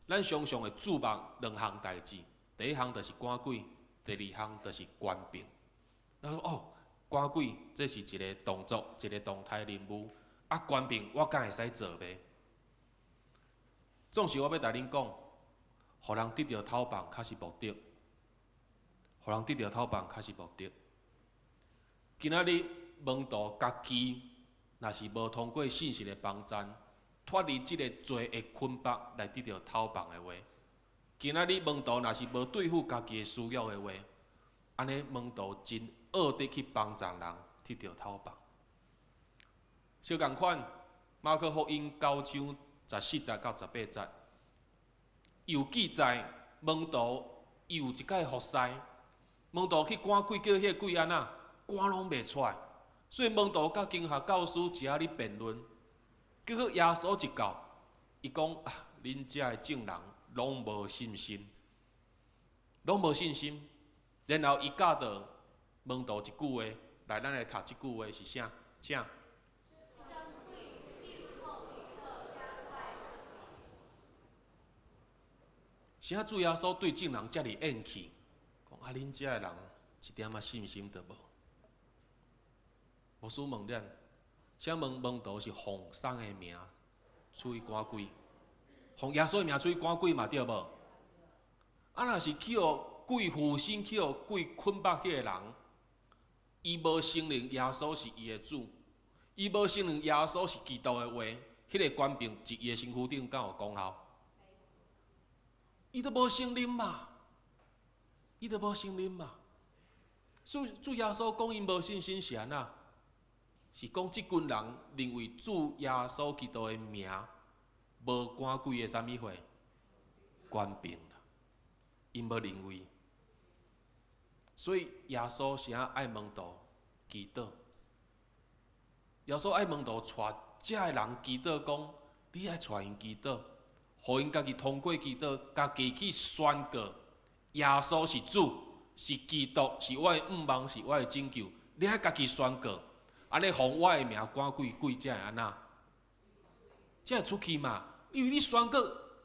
咱常常会注目两项代志，第一项就是赶鬼。第二项就是权柄。咱说哦，赶鬼这是一个动作，一个动态任务。啊，权柄我敢会使做袂？总是我要甲恁讲，互人得到讨棒较是目的，互人得到讨棒较是目的。今仔日门徒家己若是无通过信息的帮站，脱离即个罪的捆绑来得到讨棒的话。今仔日门徒若是无对付家己的需要的话，安尼门徒真恶得去帮助人得到讨棒。相共款，马可福音9章14节到18节，有记载门徒有一摆服侍，门徒去赶鬼，叫迄个鬼安那赶拢袂出来，所以门徒甲经学教师一下咧辩论，结果耶稣一到，伊讲啊，恁遮的证人。拢无信心，拢无信心。然后伊教导门徒一句话，来，咱来读这句话是啥？请。啥主耶稣对证人遮尔厌弃？讲啊，恁遮的人一点仔信心都无。无须问咱，请问门徒是奉送的名出去赶鬼？奉耶稣的名出去赶鬼嘛，对无？啊，若是去互鬼附身，去互鬼捆绑迄个人，伊无承认耶稣是伊的主，伊无承认耶稣是基督的话，迄个权柄伫伊的身躯顶敢有功效？伊都无承认嘛，伊都无承认嘛。所以主耶稣讲伊无信心是安那？是讲即群人认为主耶稣基督的名。无赶鬼的啥物货，权柄啦，因无认为，所以耶稣是爱门徒祈祷。耶稣爱门徒带遮个人祈祷，讲你爱带因祈祷，互因家己通过祈祷，家己去宣告耶稣是主，是基督，是我的盼望，是我的拯救。你爱家己宣告，安尼奉我的名赶鬼，鬼才会安那？才会出去嘛？因为你宣告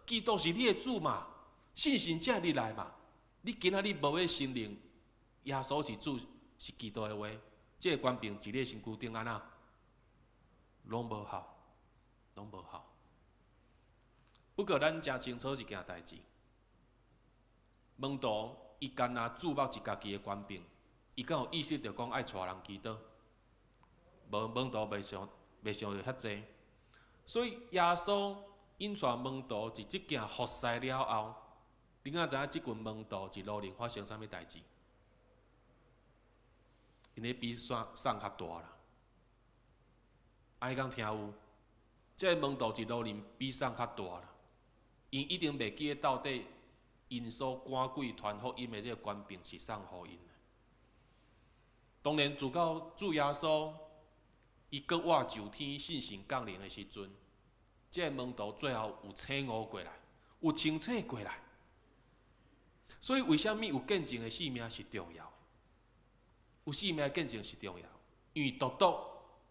基督是你的主嘛，信心才会入来嘛。你今仔日无要承认耶稣是主，是基督的话，这个权柄伫你身躯顶安那？拢无效，拢无效。不过咱真清楚一件代志，门徒伊干那注目一家己的权柄，伊敢有意识着讲爱带人祈祷？无，门徒袂想着遐济。所以耶稣引带门徒伫即件服侍了后，你敢知影即群门徒一路里发生啥物代志？因咧比送较大啦，爱讲听有？即个门徒一路里比送较大啦，因一定袂记得到底因所赶鬼传福音的即个权柄是送互因的。当然，自到主耶稣伊搁活就天信心降临的时阵，即个门徒最后有醒悟过来，有清醒过来。所以为什么有见证的性命是重要？有性命的见证是重要，因为独独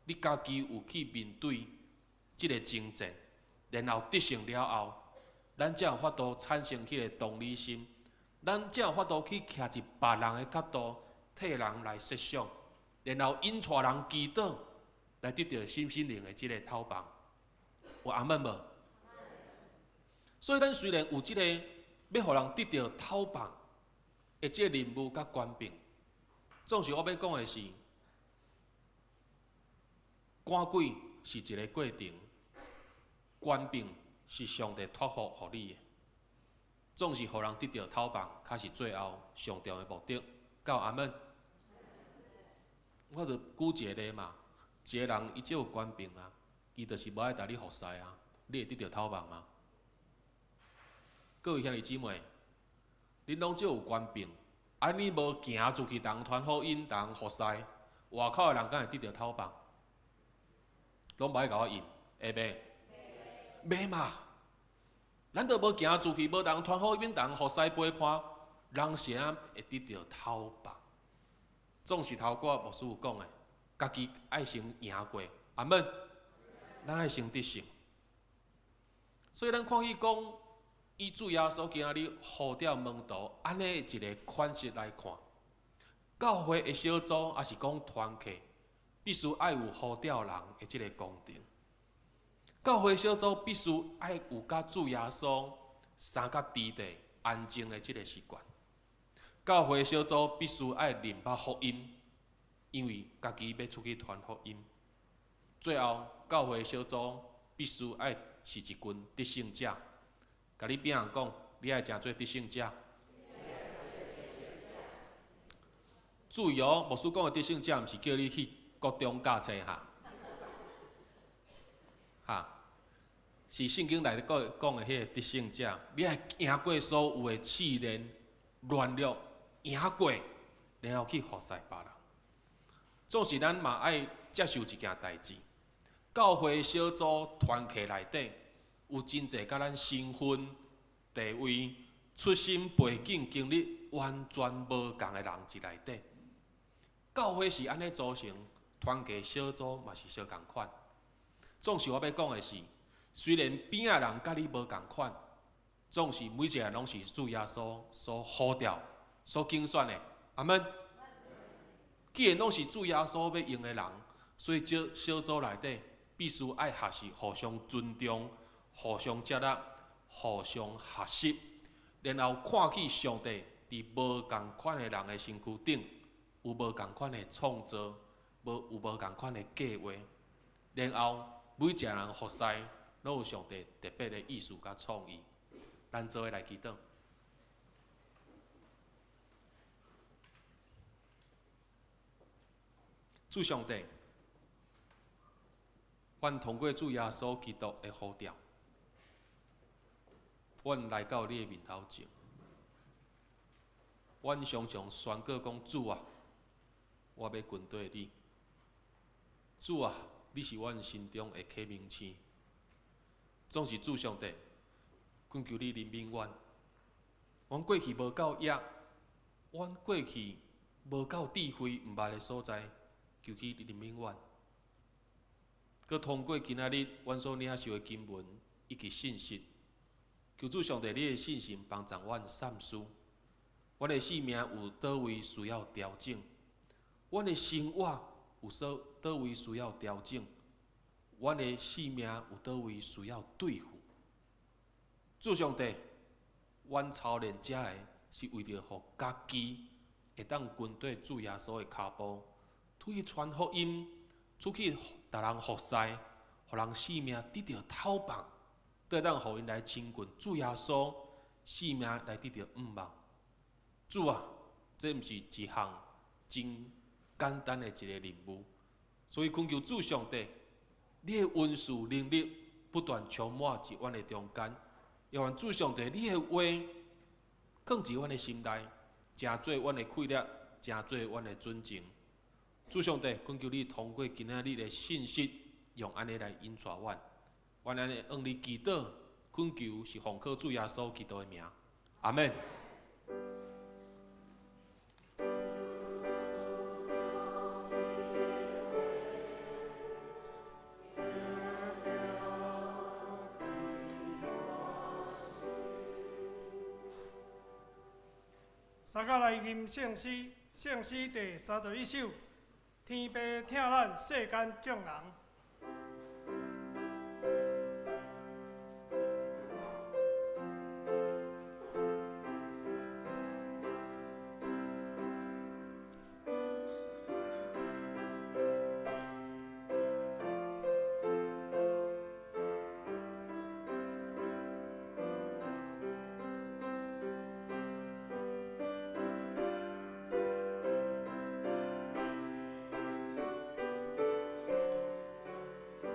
你家己有去面对即个征战，然后得胜了后，咱才有法度产生迄个同理心，咱才有法度去徛一别人的角度，替人来设想，然后引带人祈祷，来得到心灵的即个讨棒。有阿门无？所以咱虽然有即个要互人得到讨棒的即个任务甲权柄，总是我要讲的是，赶鬼是一个过程，官兵是上帝托付予你的，总是予人得到头棒，才是最后上重的目的。到阿门。我着举一个例嘛，一个人伊只有官兵啊，伊就是无爱甲你服侍啊，你会得到头棒吗？各位兄弟姊妹，恁拢只有官兵，啊你无行出去，人传福音，人服侍，外口的人敢会得到头棒？拢无爱甲我应，会袂？袂嘛！咱都无行出去，无人传福音，人服侍陪伴，人是安会得到头棒？总是头我牧师有讲的，家己爱先赢过，阿门。咱爱先得胜。所以咱看去讲，以主耶稣今仔日呼召门徒安尼一个款式来看，教会的小组也是讲团契，必须爱有呼召人的这个功能。教会小组必须爱有甲主耶稣三角地地安静的这个习惯。教会小组必须爱明白福音，因为家己要出去传福音。最后，教会小组必须爱是一群得胜者。甲你边人讲，你爱诚做得胜者。注意哦，牧师讲的得胜者，毋是叫你去国中教册是圣经内底讲的迄个得胜者。你爱赢过所有的试炼、软弱。赢过，然后去服侍别人。总是咱嘛爱接受一件代志，教会小组团契内底有真侪甲咱身份、地位、出身背景、经历完全无共的人伫内底。教会是安尼组成，团契小组嘛是相共款。总是我要讲的是，虽然边仔人甲你无共款，总是每一个人拢是主耶稣所呼召。所竞选的，阿门。既然拢是主耶稣要用的人，所以小组内底必须爱学习互相尊重、互相接纳、互相学习，然后看起上帝伫无共款的人的身躯顶有无共款的创造，有无共款的计划，然后每一个人服侍拢有上帝特别的意思甲创意。咱做伙来祈祷。主上帝，阮通过主耶稣基督的呼召，阮来到你的面头前，阮常常宣告讲：主啊，我要跟对你。主啊，你是阮心中的启明星。总是主上帝，恳求你怜悯阮。阮过去无够野，阮过去无够智慧，毋捌的所在。求去怜悯阮，佮通过今仔日阮所领受的经文以及信息，求主上帝你的信心帮助阮善思。阮的性命有倒位需要调整，阮的生活有倒位需要调整，阮的性命有倒位需要对付。主上帝，阮操练者的是为着互家己会当跟对主耶稣的脚步。出去传福音，出去达人服侍，互人性命得到头棒，得当互因来亲近主耶稣，性命来得到望。主啊，这毋是一项真简单的一个任务，所以恳求主上帝，你的恩赐能力不断充满伫阮的中间，也愿主上帝你的话放伫阮的心内，成做阮的气力，成做阮的准证。主上帝，恳求你通过今仔日的信息，用安尼来引带阮。阮安尼向你祈祷，恳求是奉靠主耶稣基督的名，阿门。三甲来吟圣诗，圣诗第31首。天父疼咱世间众人。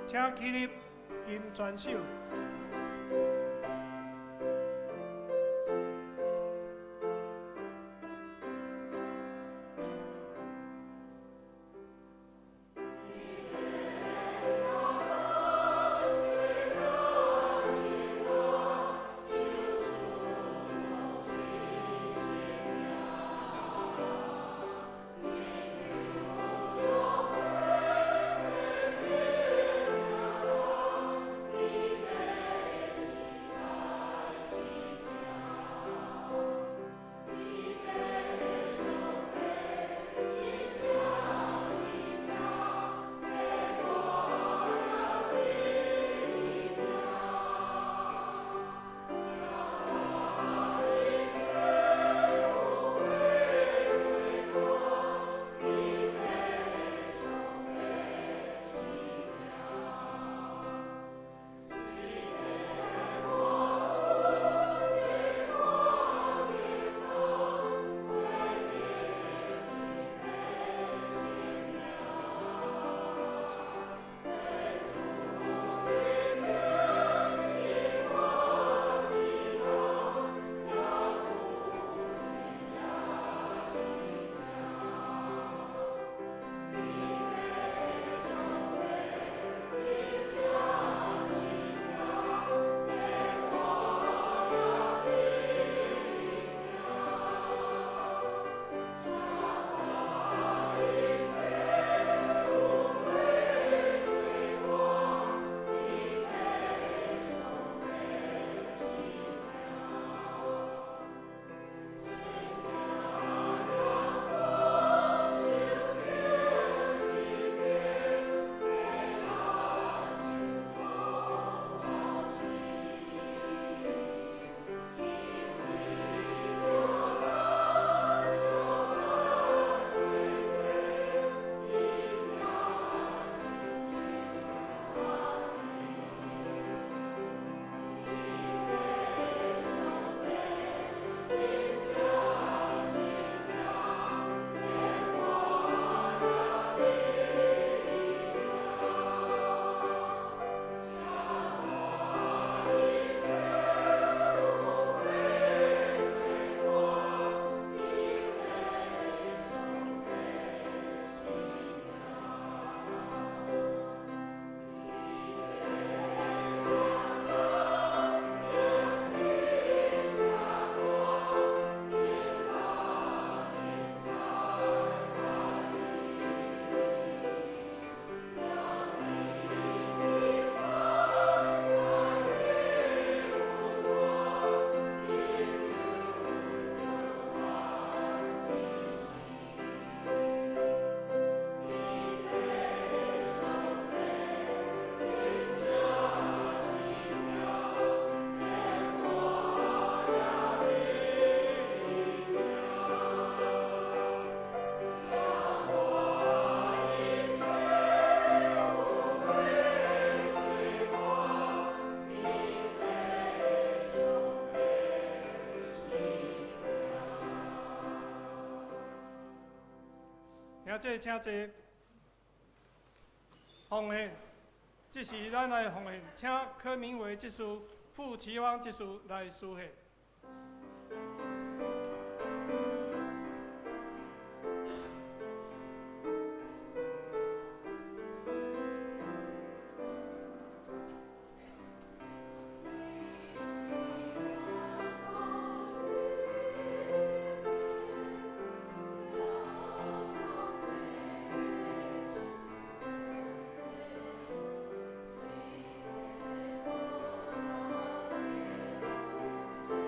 请起立，吟全首。请坐。奉献，这是咱来奉献，请柯明伟执事、傅奇芳执事来书写。Amen.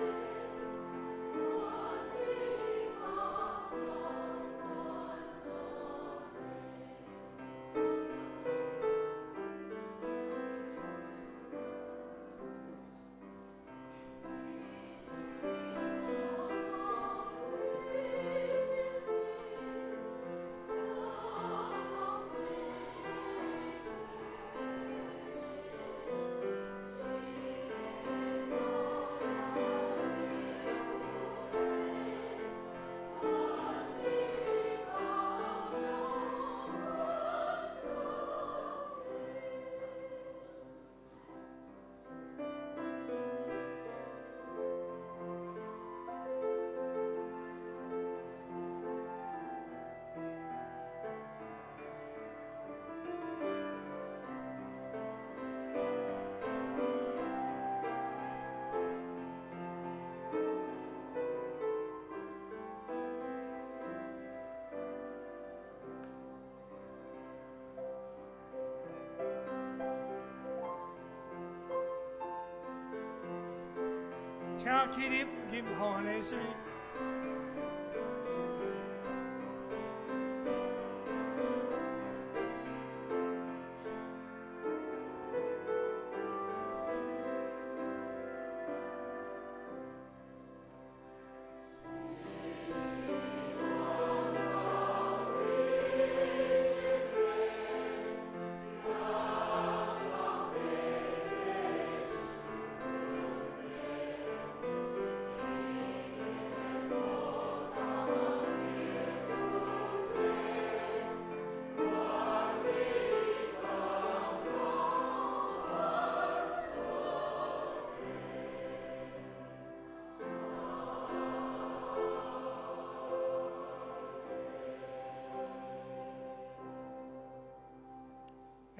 请起立入候的诗。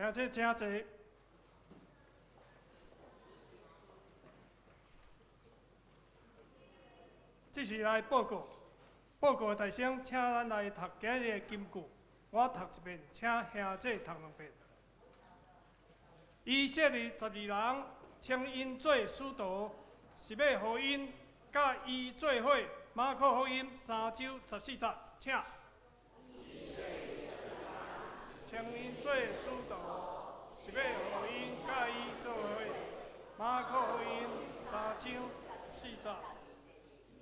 而且真侪，这是来报告。报告的大声，请咱来读今日的金句。我读一遍，请兄弟读两遍。以色列12人称因做使徒，是要互因甲伊做伙。马可福音3章14节，请。称因做使徒，是要互因甲伊做伙。马可福音3章14节。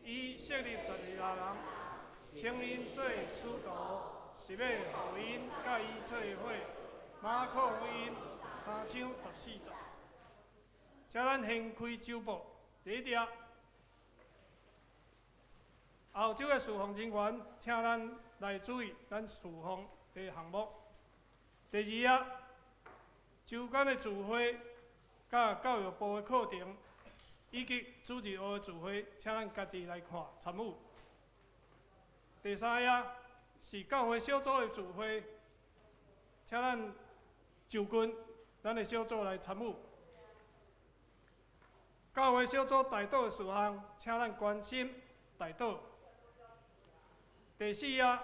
以色列12人称因做使徒，是要互因甲伊做伙。马可福音3章14节。请咱先开周报第一条。后周的侍奉人员，请咱来注意咱侍奉的项目。第二啊，周间的聚会、甲教育部的课程，以及主日学的聚会，请咱家己来看参与。第三啊，是教会小组的聚会，请咱就近咱的小组来参与。教会小组代祷的事项，请咱关心代祷。第四啊，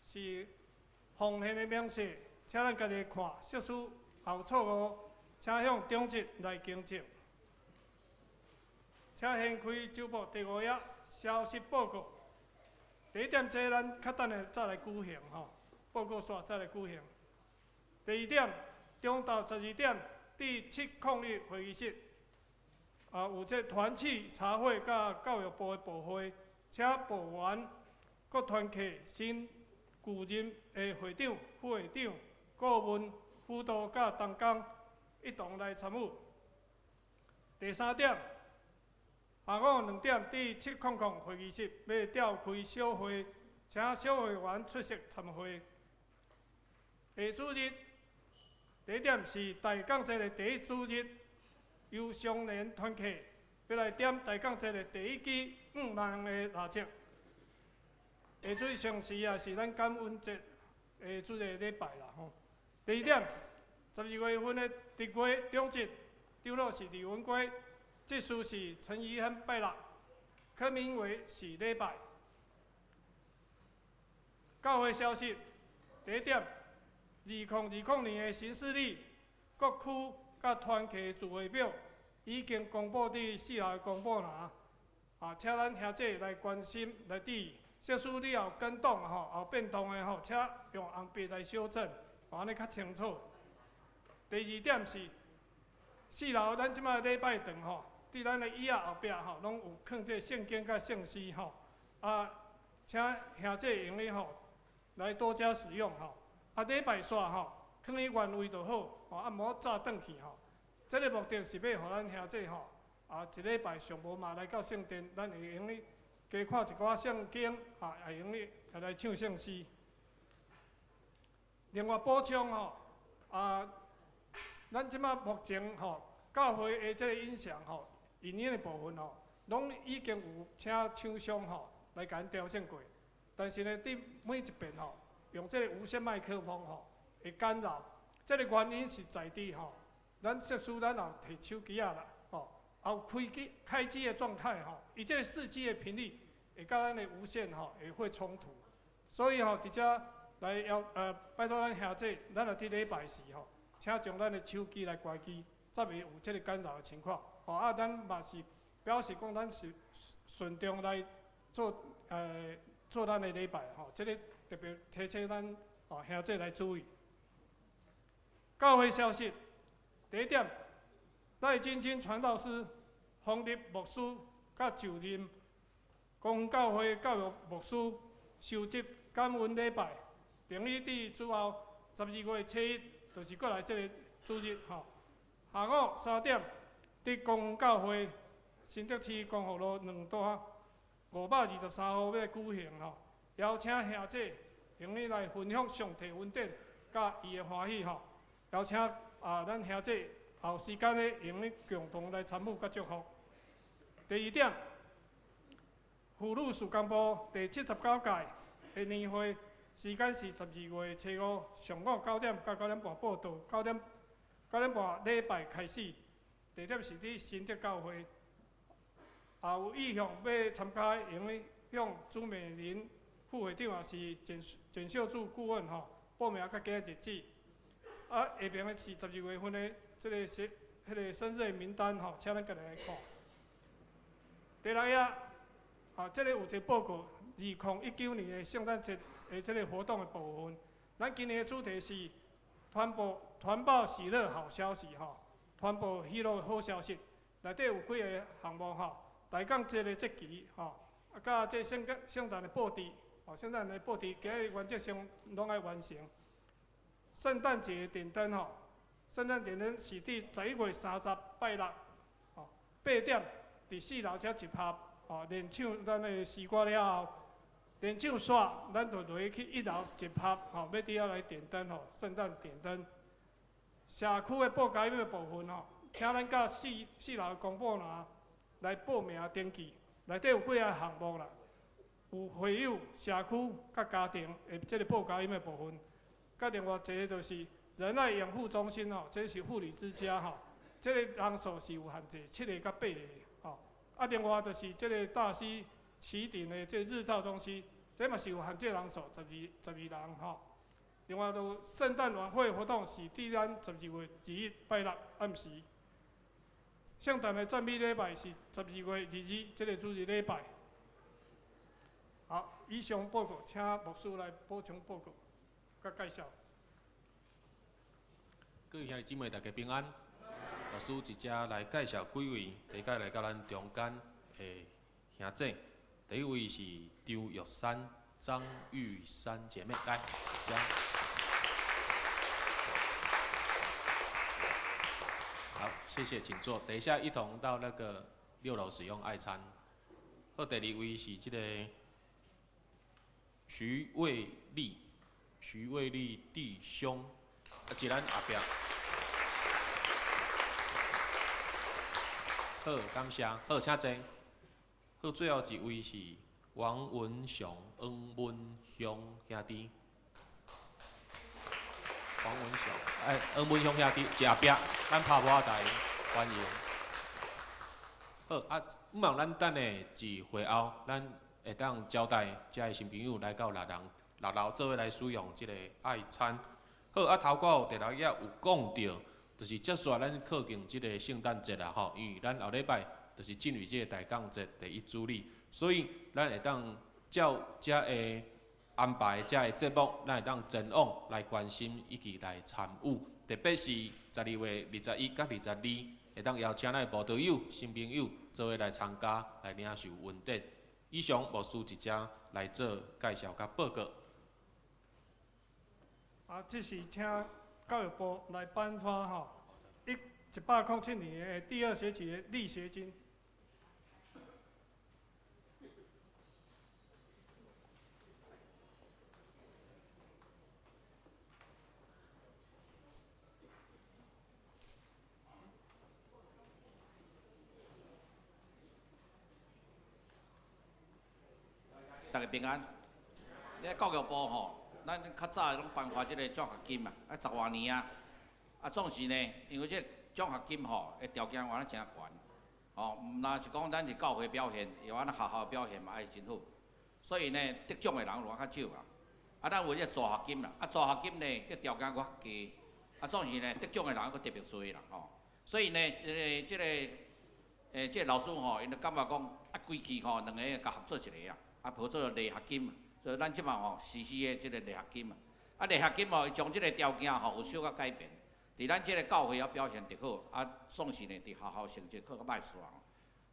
是奉献的名册，请咱家己看释书后错误，请向中级来更正。请先开周报第5页消息报告。第一点，这咱较等下再来举行吼，报告煞再来举行。第二点，中昼12点，第701会议室，有这团契茶会甲教育部的部会，请部员、各团契、新旧任的会长、副会长、顾问、辅导甲同工一同来参与。第三点，下午2点，第700会议室要召开小会，请小会员出席参会。下主日，第一点是大讲节的第一主日，由少年团契要来点大讲节的第一支5万的蜡烛。下主日上时啊，是咱感恩节的主日礼拜啦吼。第二点，12月份的日月中日，长老是李文贵，祭司是陈怡汉拜六，柯明伟是礼拜。教会消息，第一点，2020年的行事历、各区甲团契聚会表已经公布伫4号的公布栏，请咱兄弟来关心来注意。释书你后跟动有变动的请用红笔来修正，安尼较清楚。第二点是4楼咱即摆礼拜堂伫咱的椅仔后壁拢有放这圣经甲圣诗请兄弟用哩来多加使用礼拜煞放伫原位就好，毋好早转去这个目的是要互咱兄弟一礼拜上无嘛来到圣殿，咱会用哩加看一寡圣经会用哩来唱圣诗。另外补充咱即摆目前教会的这个影像影音的部分拢已经有请厂商来甲咱调整过，但是呢，伫每一遍用这个无线麦克风会干扰，这个原因是在于咱设施咱后摕手机啦，后开机的状态伊这个4G的频率会甲咱的无线会冲突，所以伫遮来拜托咱兄弟，咱若伫礼拜时请将咱的手机来关机，才袂有这个干扰的情况。咱嘛是表示讲咱是顺中来做做咱的礼拜吼，这个特别提醒咱兄弟来注意。教会消息，第一点，赖金清传道师、洪立牧师甲就任公教会教育牧师收集感恩礼拜，定于伫之后12月7日，就是过来这个主日吼。下午3点，伫公教会新竹市光复路2段523号要举行吼，邀请兄弟用你来分享上帝恩典甲伊的欢喜吼，邀请咱兄弟后时间咧用你共同来参与甲祝福。第二点，妇女事工部第79届的年会时间是12月5上午9点到9点半报道，9点半礼拜开始，地点是伫新竹教会。有意向要参加的，用咧向朱美玲副会长也是简秀柱顾问吼报名较加日子。下面的是12月份的这个生日的名单吼，请咱家己来看。第六页，这个有一个报告，2019年的圣诞节的这个活动的部分。咱今年的主题是传报喜乐好消息吼，传播喜乐好消息。内底有几个项目吼，大港节的节期吼，甲这圣诞的布置，圣诞的布置今日原则上拢爱完成。圣诞节点灯吼，圣诞点灯是伫11月30拜六，8点伫4楼遮集合，练唱咱的诗歌了后，练唱煞，咱就落去1楼集合，要伫遐来点灯吼，圣诞点灯。社区的报佳音的部分吼，请咱甲4楼的公布栏来报名登记，内底有几个项目啦，有会友、社区甲家庭的这个报佳音的部分。甲另外一个就是仁爱养护中心吼，这是妇女之家吼，这个人数是有限制，7个到8个吼。另外就是这个大溪旗顶的这日照中心，这嘛是有限制人数，12人吼。另外就圣诞晚会活动是伫咱12月1日拜六暗时。圣诞的赞美礼拜是12月2日，这个主日礼拜。好，以上报告，请牧师来补充报告。甲介绍，各位兄弟姊妹，大家平安。老师一只来介绍几位，第一个来到咱中间的兄弟，第一位是张玉山、张玉山姐妹，来，好，谢谢，请坐。等一下一同到那个6楼使用爱餐。好，第二位是这个徐卫立弟兄，是咱后壁。好，感谢。好，请坐。好，最后一位是王文雄、王文雄兄弟。王文雄，王文雄兄弟，一后壁，咱拍舞台欢迎。好，毋咱等下一会后，咱会当招待遮个新朋友来到6楼做伙来使用即个爱餐。好，头稿第6页有讲到，就是接续咱靠近即个圣诞节啦吼，因为咱后礼拜就是进入即个大港节第1主日，所以咱会当照遮个安排遮个节目，咱会当前往来关心以及来参与，特别是12月21甲22，会当邀请咱的慕道友、新朋友做伙来参加，来领受恩典。以上牧师一只来做介绍甲报告。这是请教育部来颁发吼107年的第2学期的励学金。大家平安。咧教育部吼。咱较早拢颁发即个奖学金嘛，10多年啊，总是呢，因为即奖学金吼，的条件原来真悬，若是讲咱是教会表现，又咱学校表现嘛爱真好，所以呢，得奖的人就较少啦。咱有即助学金啦，助学金呢，迄条件较低，总是呢，得奖的人佫特别多啦，所以呢，即个即个老师吼，因就感觉讲啊，规期吼两个甲合作一个啊，啊，合作励学金，所以咱即马吼实施的即个励学金啊，啊，励学金吼，伊将即个条件吼有小可改变，伫咱即个教会啊表现得好，啊，总是呢伫学校成绩较歹煞吼，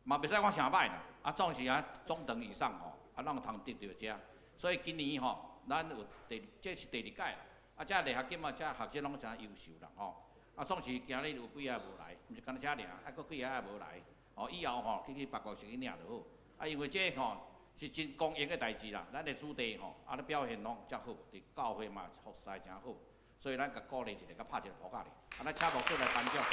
嘛袂使讲啥歹啦，啊，总是啊中等以上吼，啊，咱有通得到遮，所以今年吼，咱有这是第2届啦，啊，遮励学金啊，遮学生拢真优秀啦吼，啊，总是今日有几个无来，毋是干那遮尔，啊，佫几个也无来。哦，以后吼，去别国先去领就好。啊，因为这吼是真公益的代志啦，咱的主题吼，啊，咧表现拢遮好，伫教会嘛服侍诚好，所以咱甲鼓励一下，甲拍一个鼓架咧。啊，咱请牧师来颁奖。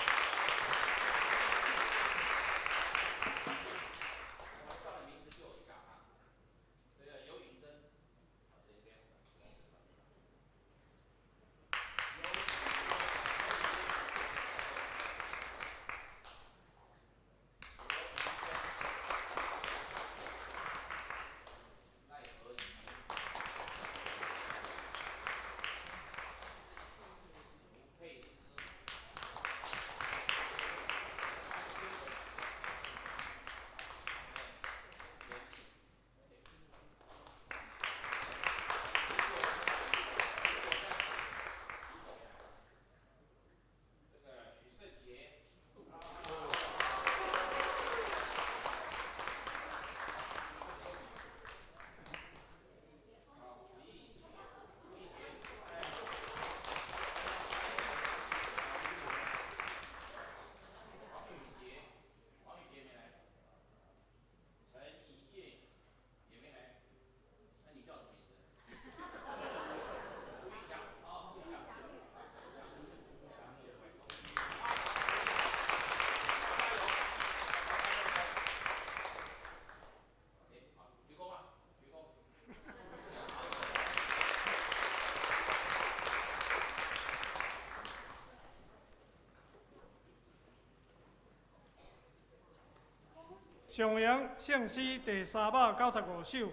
上扬圣诗第395首，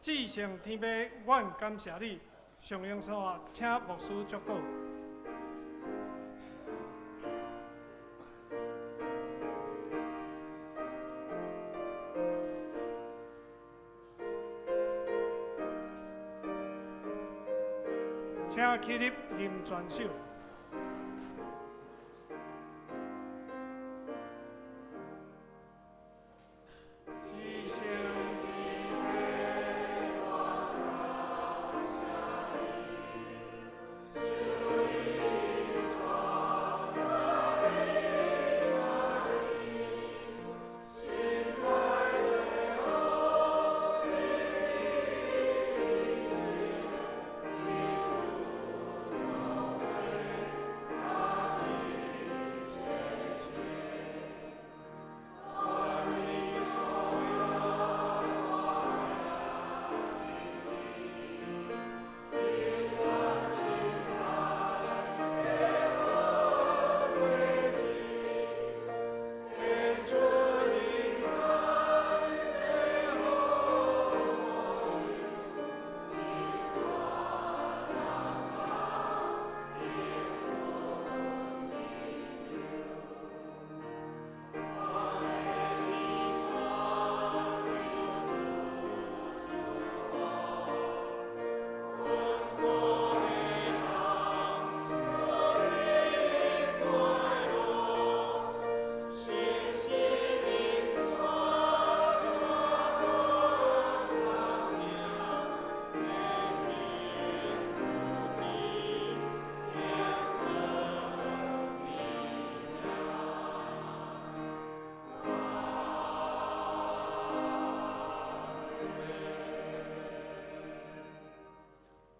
至圣天父，阮感谢你。上扬山，请牧师祝祷。请起立念全首。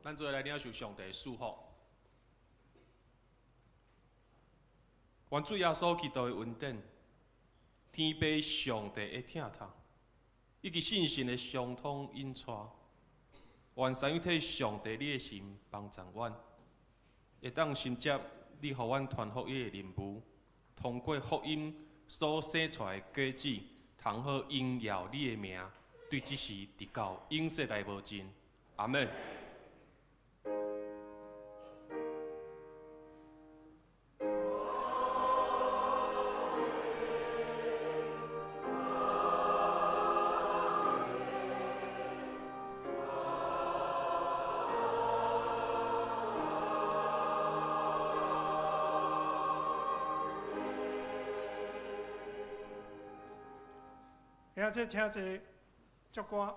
咱做来领受上帝的祝福。愿主耶稣基督的恩典、天父上帝的疼痛，以及信心的相通引带，愿三位体上帝你的心帮助阮，会当承接你互阮传福音的任务，通过福音所生出来的果子，通好荣耀你的名，对这事直到永世代无尽。阿门。而且请坐，祝歌。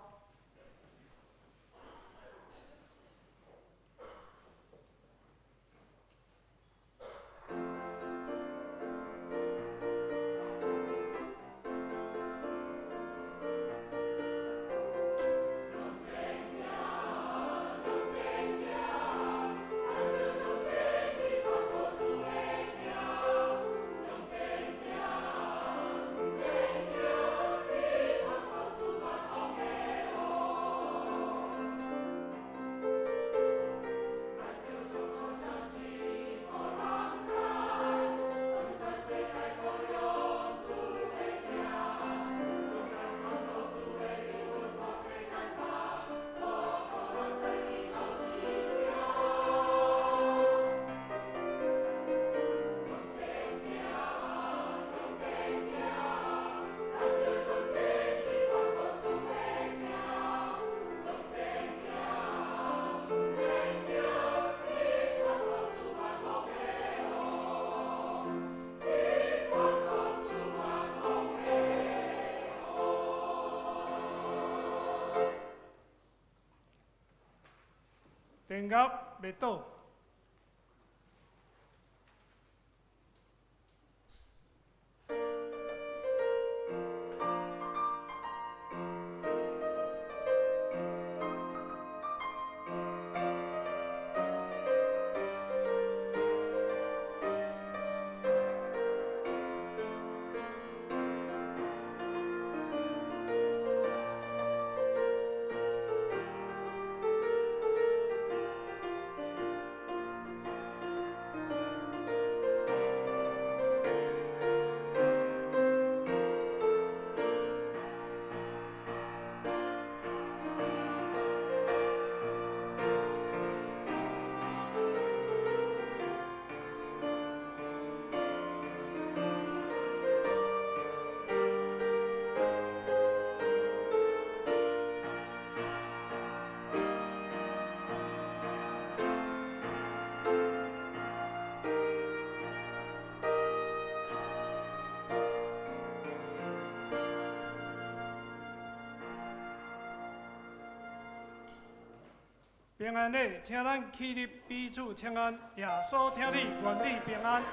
电乐袂倒。平安礼，请咱起立彼此请安，耶稣听你，愿你平安。